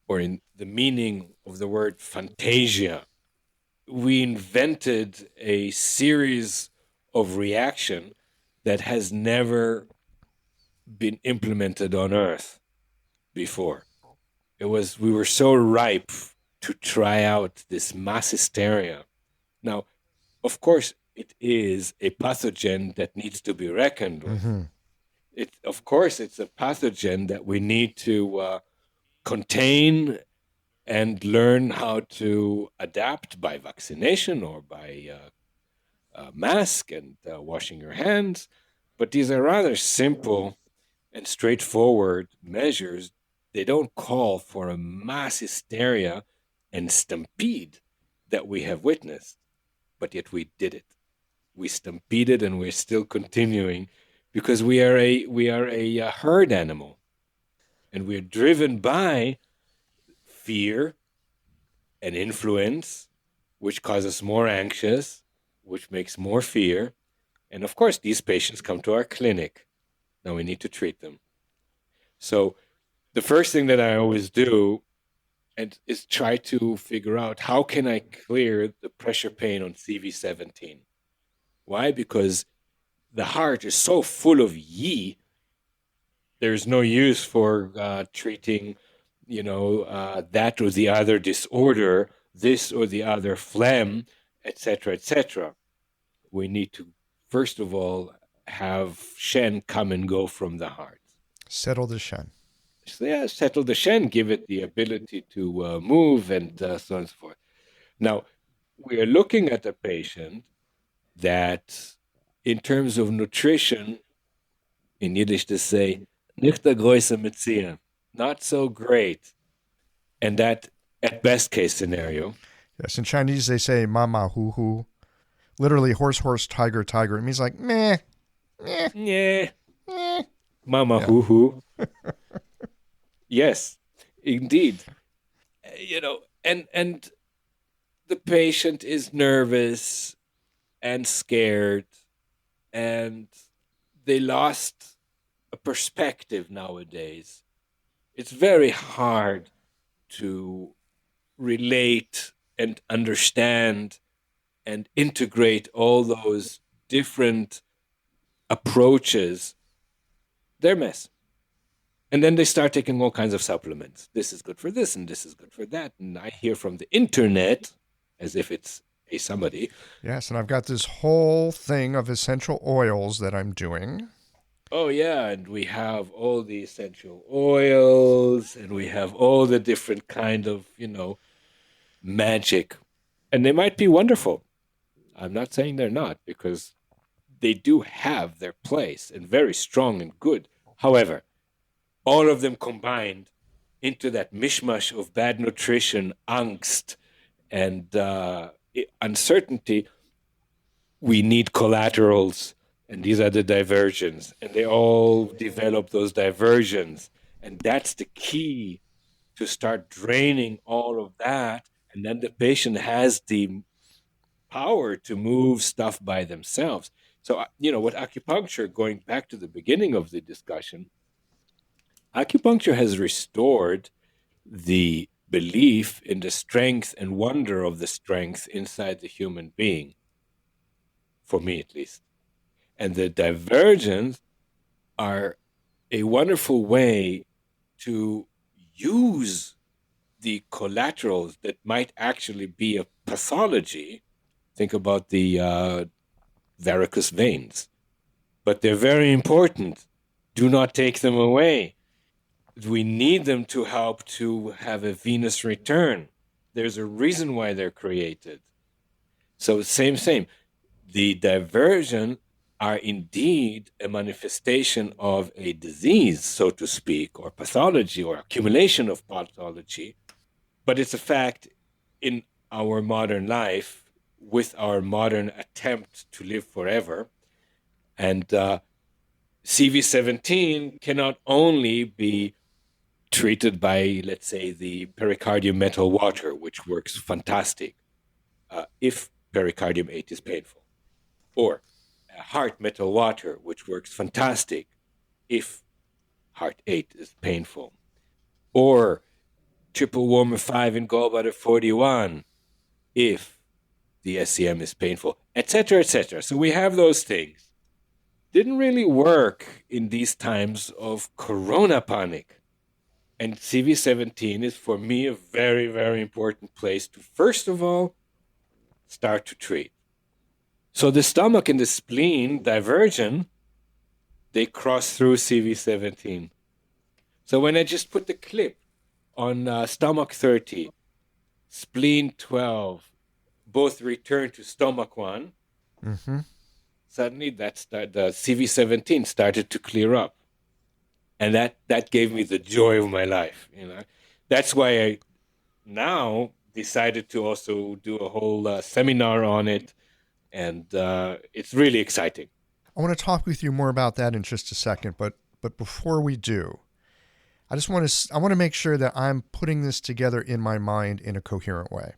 or in the meaning of the word fantasia. We invented a series of reaction that has never been implemented on Earth before. We were so ripe to try out this mass hysteria. Now, of course, it is a pathogen that needs to be reckoned with. Of course, it's a pathogen that we need to contain and learn how to adapt by vaccination or by mask and washing your hands. But these are rather simple and straightforward measures. They don't call for a mass hysteria and stampede that we have witnessed, but yet we did it. We stampeded, and we're still continuing because we are a herd animal, and we're driven by fear and influence, which causes more anxious, which makes more fear. And of course, these patients come to our clinic. Now we need to treat them. So the first thing that I always do is try to figure out how can I clear the pressure pain on CV17. Why? Because the heart is so full of yi. There's no use for treating, that or the other disorder, this or the other phlegm, etc., etc. We need to, first of all, have Shen come and go from the heart. Settle the Shen. So, yeah, settle the Shen, give it the ability to move, and so on and so forth. Now, we are looking at a patient that, in terms of nutrition, in Yiddish to say, nicht der große Metzier, not so great. And that, at best case scenario. Yes, in Chinese they say mama hu hu. Literally horse, horse, tiger, tiger. It means like meh, meh, Yeah. meh. Mama Yeah. hoo hoo. Yes, indeed. And the patient is nervous and scared, and they lost a perspective nowadays. It's very hard to relate and understand and integrate all those different approaches. They're a mess. And then they start taking all kinds of supplements. This is good for this, and this is good for that. And I hear from the internet, as if it's a somebody. Yes, and I've got this whole thing of essential oils that I'm doing. Oh, yeah, and we have all the essential oils, and we have all the different kind of, magic. And they might be wonderful. I'm not saying they're not, because they do have their place and very strong and good. However, all of them combined into that mishmash of bad nutrition, angst, and uncertainty, we need collaterals, and these are the diversions, and they all develop those diversions. And that's the key, to start draining all of that, and then the patient has the power to move stuff by themselves. So, with acupuncture, going back to the beginning of the discussion, acupuncture has restored the belief in the strength and wonder of the strength inside the human being, for me at least. And the divergents are a wonderful way to use the collaterals that might actually be a pathology. Think about the varicose veins. But they're very important. Do not take them away. We need them to help to have a venous return. There's a reason why they're created. So same. The diversion are indeed a manifestation of a disease, so to speak, or pathology, or accumulation of pathology. But it's a fact in our modern life, with our modern attempt to live forever. And CV17 cannot only be treated by, let's say, the pericardium metal water, which works fantastic if pericardium 8 is painful, or heart metal water, which works fantastic if heart 8 is painful, or triple warmer 5 in gallbladder 41 if the SEM is painful, etc., etc. So we have those things. Didn't really work in these times of corona panic. And CV17 is, for me, a very, very important place to, first of all, start to treat. So the stomach and the spleen divergent, they cross through CV17. So when I just put the clip on stomach 30, spleen 12, both return to stomach 1, suddenly the CV17 started to clear up. And that gave me the joy of my life. That's why I now decided to also do a whole seminar on it, and it's really exciting. I want to talk with you more about that in just a second, but before we do, I want to make sure that I'm putting this together in my mind in a coherent way.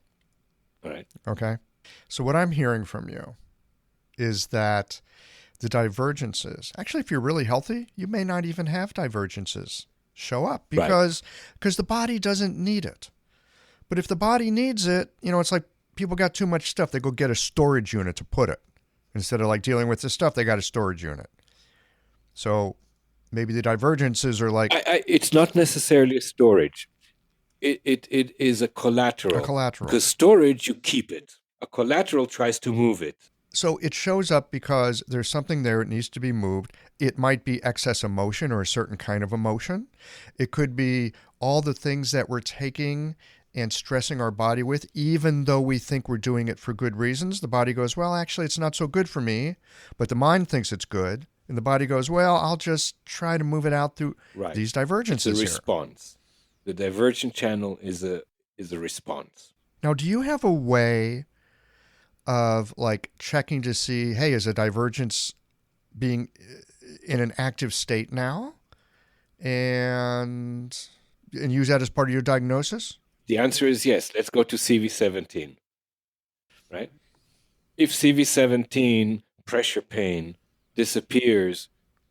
All right. Okay? So what I'm hearing from you is that the divergences, actually if you're really healthy, you may not even have divergences show up because the body doesn't need it. But if the body needs it, it's like people got too much stuff, they go get a storage unit to put it. Instead of like dealing with the stuff, they got a storage unit. So maybe the divergences are like it's not necessarily a storage. It is a collateral. a collateral. Because storage, you keep it. A collateral tries to move it. So it shows up because there's something there, it needs to be moved. It might be excess emotion or a certain kind of emotion. It could be all the things that we're taking and stressing our body with, even though we think we're doing it for good reasons. The body goes, well, actually, it's not so good for me, but the mind thinks it's good. And the body goes, well, I'll just try to move it out through these divergences. It's a response. The divergent channel is a response. Now, do you have a way of like checking to see, hey, is a divergence being in an active state now? And use that as part of your diagnosis? The answer is yes. Let's go to CV17, right? If CV17 pressure pain disappears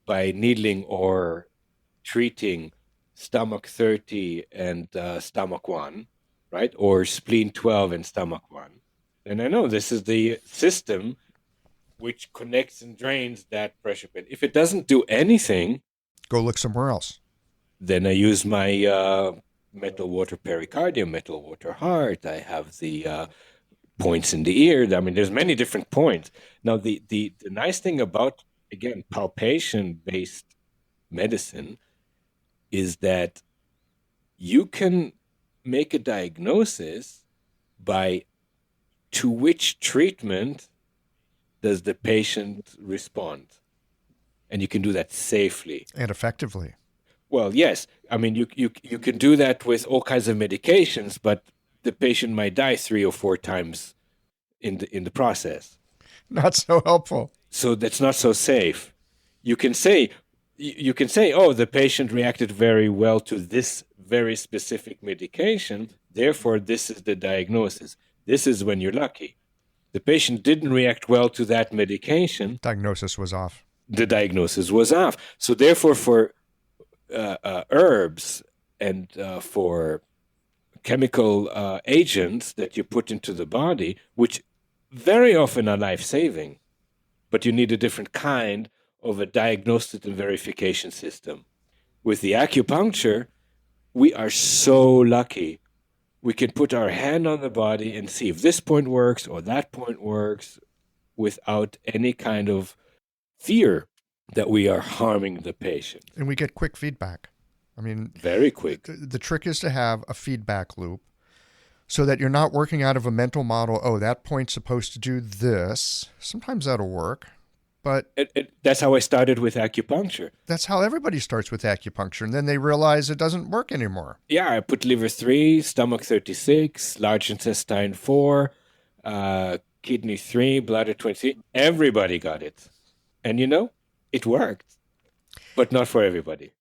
by needling or treating stomach 30 and stomach 1, right? Or spleen 12 and stomach 1, then I know this is the system which connects and drains that pressure pain. If it doesn't do anything, go look somewhere else. Then I use my metal water pericardium, metal water heart. I have the points in the ear. I mean, there's many different points. Now, the nice thing about, again, palpation-based medicine is that you can make a diagnosis by to which treatment does the patient respond. And you can do that safely. And effectively. Well, yes. I mean, you can do that with all kinds of medications, but the patient might die 3 or 4 times in the process. Not so helpful. So that's not so safe. You can say, oh, the patient reacted very well to this very specific medication, therefore this is the diagnosis. This is when you're lucky. The patient didn't react well to that medication. Diagnosis was off. The diagnosis was off. So therefore, for herbs and for chemical agents that you put into the body, which very often are life-saving, but you need a different kind of a diagnostic and verification system. With the acupuncture, we are so lucky. We can put our hand on the body and see if this point works or that point works without any kind of fear that we are harming the patient. And we get quick feedback. I mean, very quick. The trick is to have a feedback loop so that you're not working out of a mental model. Oh, that point's supposed to do this. Sometimes that'll work, but that's how I started with acupuncture. That's how everybody starts with acupuncture, and then they realize it doesn't work anymore. Yeah, I put liver 3, stomach 36, large intestine 4, kidney 3, bladder 20. Everybody got it. And it worked, but not for everybody.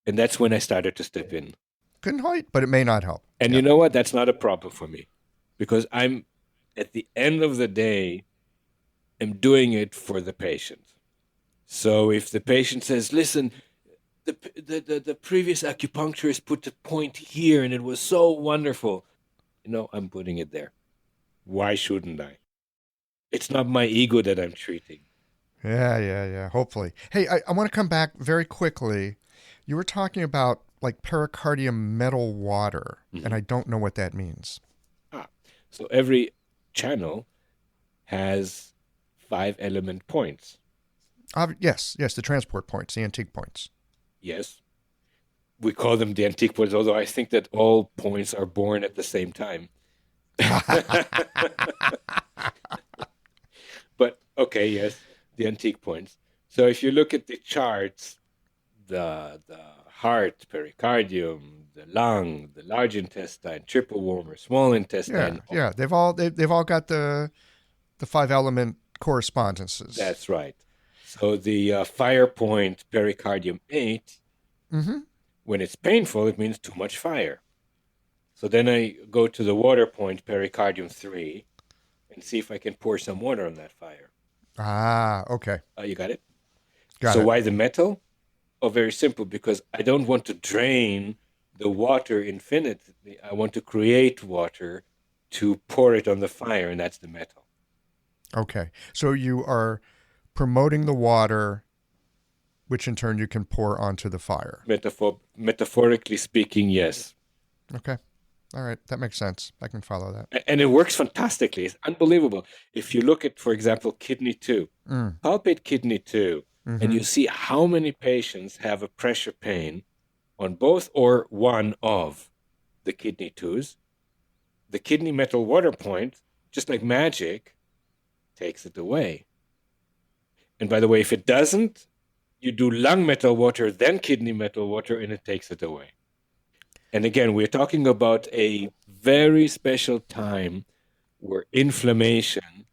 And that's when I started to step in. Couldn't hide, but it may not help. And you know what? That's not a problem for me, because I'm, at the end of the day, I'm doing it for the patient. So if the patient says, listen, the previous acupuncturist put the point here and it was so wonderful, I'm putting it there. Why shouldn't I? It's not my ego that I'm treating. Yeah. Hopefully. Hey, I want to come back very quickly. You were talking about like pericardium metal water, and I don't know what that means. So every channel has 5 element points. Yes, the transport points, the antique points. Yes. We call them the antique points, although I think that all points are born at the same time. But, okay, yes, the antique points. So if you look at the charts, the heart, pericardium, the lung, the large intestine, triple worm or small intestine. Yeah. They've all got the 5-element correspondences. That's right. So the fire point pericardium 8, when it's painful, it means too much fire. So then I go to the water point pericardium 3 and see if I can pour some water on that fire. Okay. You got it? Got so it. why the metal? Oh, very simple, because I don't want to drain the water infinitely. I want to create water to pour it on the fire, and that's the metal. Okay. So you are promoting the water, which in turn you can pour onto the fire. Metaphorically speaking, yes. Okay. All right. That makes sense. I can follow that. And it works fantastically. It's unbelievable. If you look at, for example, kidney 2, palpate kidney 2, and you see how many patients have a pressure pain on both or one of the kidney 2s, the kidney metal water point, just like magic, takes it away. And by the way, if it doesn't, you do lung metal water, then kidney metal water, and it takes it away. And again, we're talking about a very special time where inflammation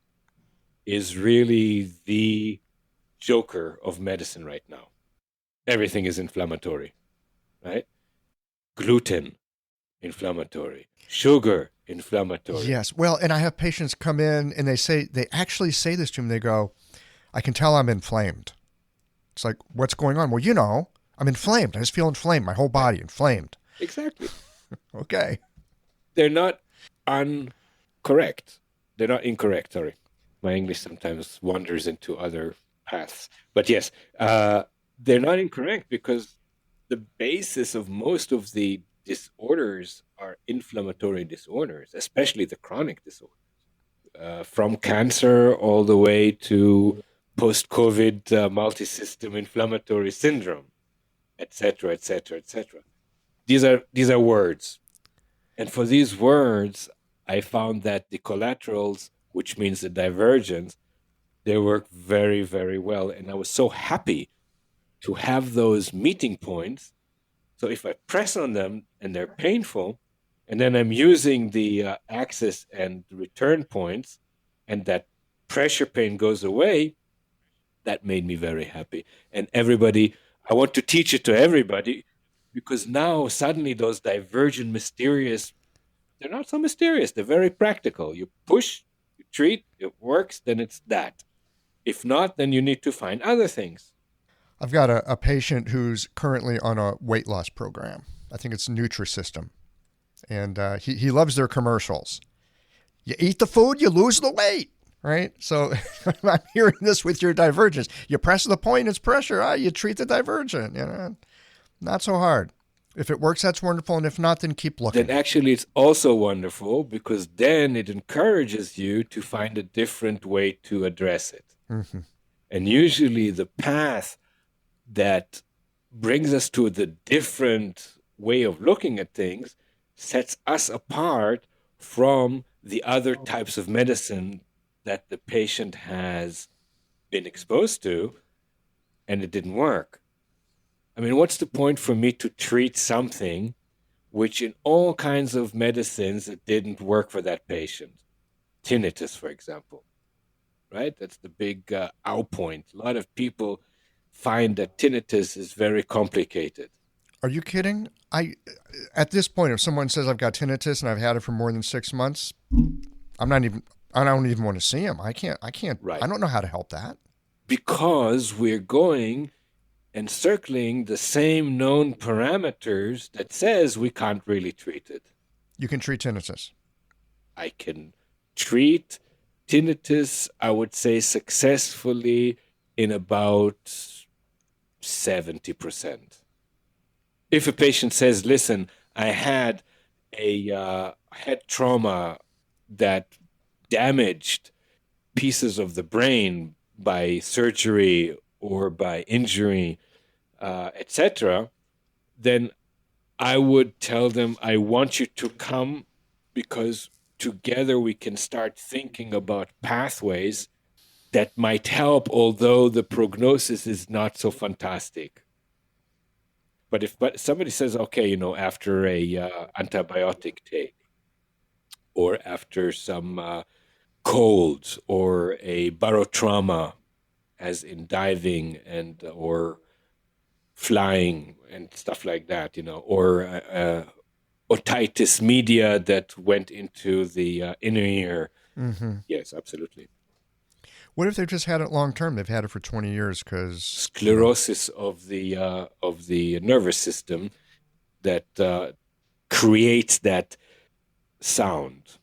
is really the joker of medicine right now. Everything is inflammatory, right? Gluten, inflammatory. Sugar, inflammatory. Yes. Well, and I have patients come in and they actually say this to me. They go, I can tell I'm inflamed. It's like, what's going on? Well, I'm inflamed. I just feel inflamed. My whole body inflamed. Exactly. Okay. They're not incorrect. They're not incorrect, sorry. My English sometimes wanders into other paths. But yes, they're not incorrect because the basis of most of the disorders are inflammatory disorders, especially the chronic disorders. From cancer all the way to post-COVID multisystem inflammatory syndrome, etc., etc., etc. These are words. And for these words, I found that the collaterals, which means the divergence, they work very, very well. And I was so happy to have those meeting points. So if I press on them and they're painful, and then I'm using the axis and return points, and that pressure pain goes away, that made me very happy. And I want to teach it to everybody, because now suddenly those divergent, mysterious, they're not so mysterious. They're very practical. You push, you treat, it works, then it's that. If not, then you need to find other things. I've got a patient who's currently on a weight loss program. I think it's Nutrisystem. And he loves their commercials. You eat the food, you lose the weight, right? So I'm hearing this with your divergence. You press the point, it's pressure. You treat the divergent. Not so hard. If it works, that's wonderful. And if not, then keep looking. Then actually it's also wonderful, because then it encourages you to find a different way to address it. Mm-hmm. And usually the path that brings us to the different way of looking at things sets us apart from the other types of medicine that the patient has been exposed to, and it didn't work. I mean, what's the point for me to treat something which in all kinds of medicines it didn't work for that patient? Tinnitus, for example, right? That's the big ow point. A lot of people find that tinnitus is very complicated. Are you kidding? At this point, if someone says I've got tinnitus and I've had it for more than 6 months, I don't even want to see them. I can't, Right. I don't know how to help that. Because we're going and circling the same known parameters that says we can't really treat it. You can treat tinnitus. I can treat tinnitus, I would say, successfully in about 70%. If a patient says, listen, I had a head trauma that damaged pieces of the brain by surgery or by injury, etc., then I would tell them, I want you to come, because together we can start thinking about pathways that might help, although the prognosis is not so fantastic. But if somebody says, okay, after a antibiotic take, or after some colds, or a barotrauma, as in diving and or flying and stuff like that, or otitis media that went into the inner ear. Mm-hmm. Yes, absolutely. What if they've just had it long term? They've had it for 20 years because Sclerosis of the nervous system that creates that sound.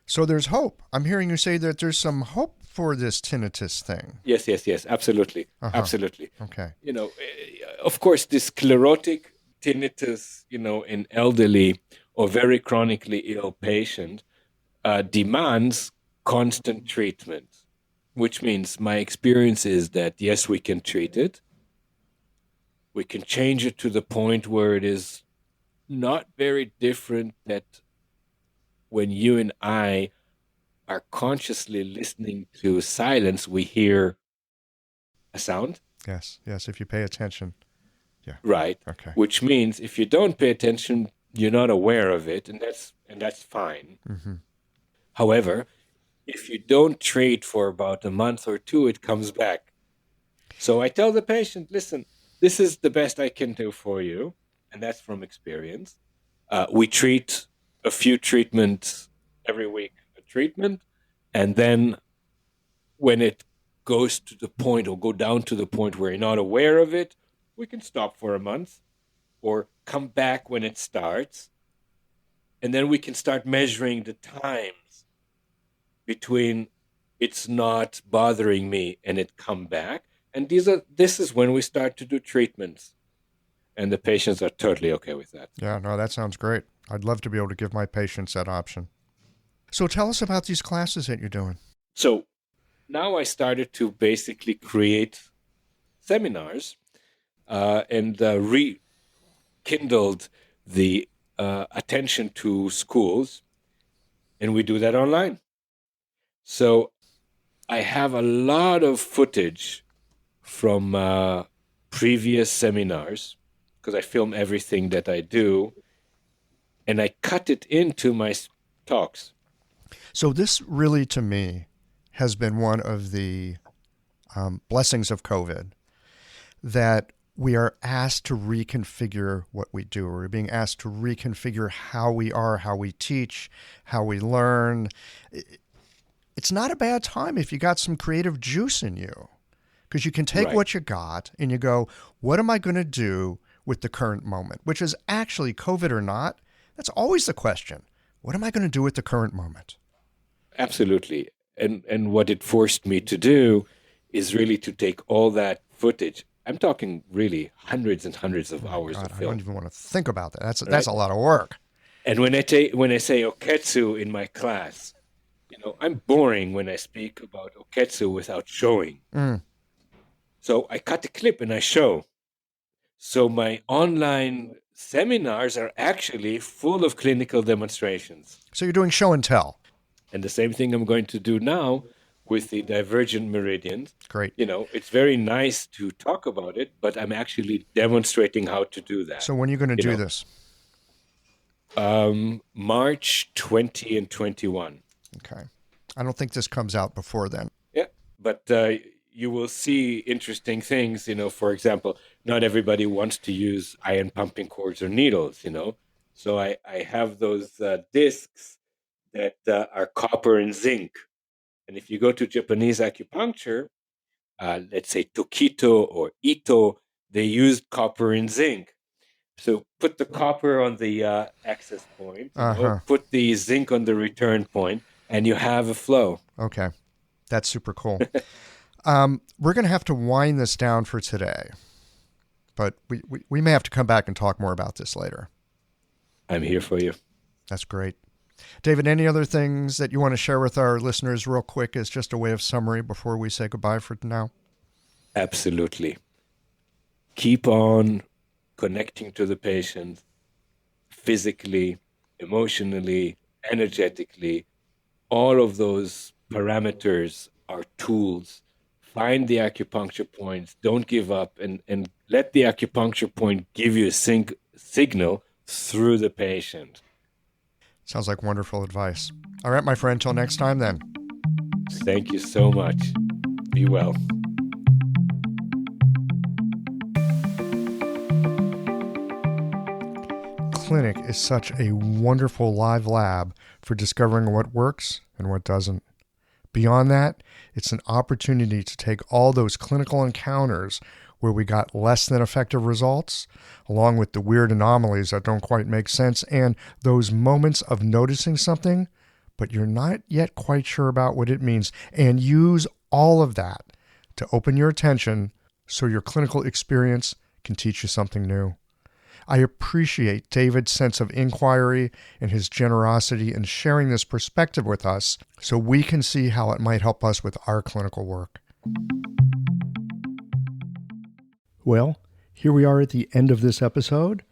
So there's hope. I'm hearing you say that there's some hope for this tinnitus thing. Yes, absolutely, Uh-huh. absolutely. Okay. Of course, this sclerotic tinnitus, in elderly or very chronically ill patient, demands constant treatment, which means my experience is that, yes, we can treat it. We can change it to the point where it is not very different that when you and I are consciously listening to silence, we hear a sound. Yes. If you pay attention. Yeah. Right. Okay. Which means if you don't pay attention, you're not aware of it, and that's fine. Mm-hmm. However, if you don't treat for about a month or two, it comes back. So I tell the patient, listen, this is the best I can do for you, and that's from experience. We treat a few treatments every week, a treatment, and then when it goes to the point or go down to the point where you're not aware of it, we can stop for a month or come back when it starts. And then we can start measuring the times between it's not bothering me and it come back. And this is when we start to do treatments. And the patients are totally okay with that. Yeah, no, that sounds great. I'd love to be able to give my patients that option. So tell us about these classes that you're doing. So now I started to basically create seminars and rekindled the attention to schools, and we do that online. So I have a lot of footage from previous seminars because I film everything that I do, and I cut it into my talks. So this really, to me, has been one of the blessings of COVID, that we are asked to reconfigure what we do. We're being asked to reconfigure how we are, how we teach, how we learn. It's not a bad time if you got some creative juice in you, because you can take Right. what you got and you go, what am I going to do with the current moment? Which is actually, COVID or not, that's always the question. What am I going to do with the current moment? Absolutely. And what it forced me to do is really to take all that footage. I'm talking really hundreds and hundreds of hours God, of I film. don't even want to think about that. That's Right. a lot of work. And when I say oketsu in my class, I'm boring when I speak about oketsu without showing. Mm. So I cut a clip and I show. So my online seminars are actually full of clinical demonstrations. So you're doing show and tell. And the same thing I'm going to do now with the divergent meridians. Great. It's very nice to talk about it, but I'm actually demonstrating how to do that. So when are you going to do know. this? March 20 and 21. Okay. I don't think this comes out before then. Yeah, but you will see interesting things. For example, not everybody wants to use iron pumping cords or needles. So I have those discs that are copper and zinc. And if you go to Japanese acupuncture, let's say Tokito or Ito, they used copper and zinc. So put the copper on the access point, put the zinc on the return point, and you have a flow. Okay. That's super cool. We're going to have to wind this down for today, but we may have to come back and talk more about this later. I'm here for you. That's great. David, any other things that you want to share with our listeners real quick as just a way of summary before we say goodbye for now? Absolutely. Keep on connecting to the patient physically, emotionally, energetically. All of those parameters are tools Find the acupuncture points. Don't give up, and let the acupuncture point give you a signal through the patient. Sounds like wonderful advice. All right, my friend, till next time then. Thank you so much. Be well. Clinic is such a wonderful live lab for discovering what works and what doesn't. Beyond that, it's an opportunity to take all those clinical encounters where we got less than effective results, along with the weird anomalies that don't quite make sense, and those moments of noticing something, but you're not yet quite sure about what it means, and use all of that to open your attention so your clinical experience can teach you something new. I appreciate David's sense of inquiry and his generosity in sharing this perspective with us so we can see how it might help us with our clinical work. Well, here we are at the end of this episode.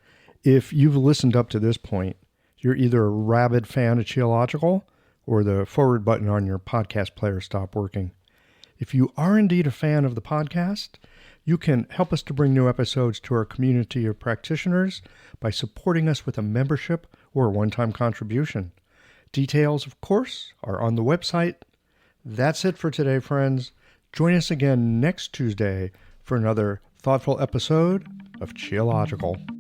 If you've listened up to this point, you're either a rabid fan of Qiological or the forward button on your podcast player stopped working. If you are indeed a fan of the podcast, you can help us to bring new episodes to our community of practitioners by supporting us with a membership or a one-time contribution. Details, of course, are on the website. That's it for today, friends. Join us again next Tuesday for another thoughtful episode of Qiological.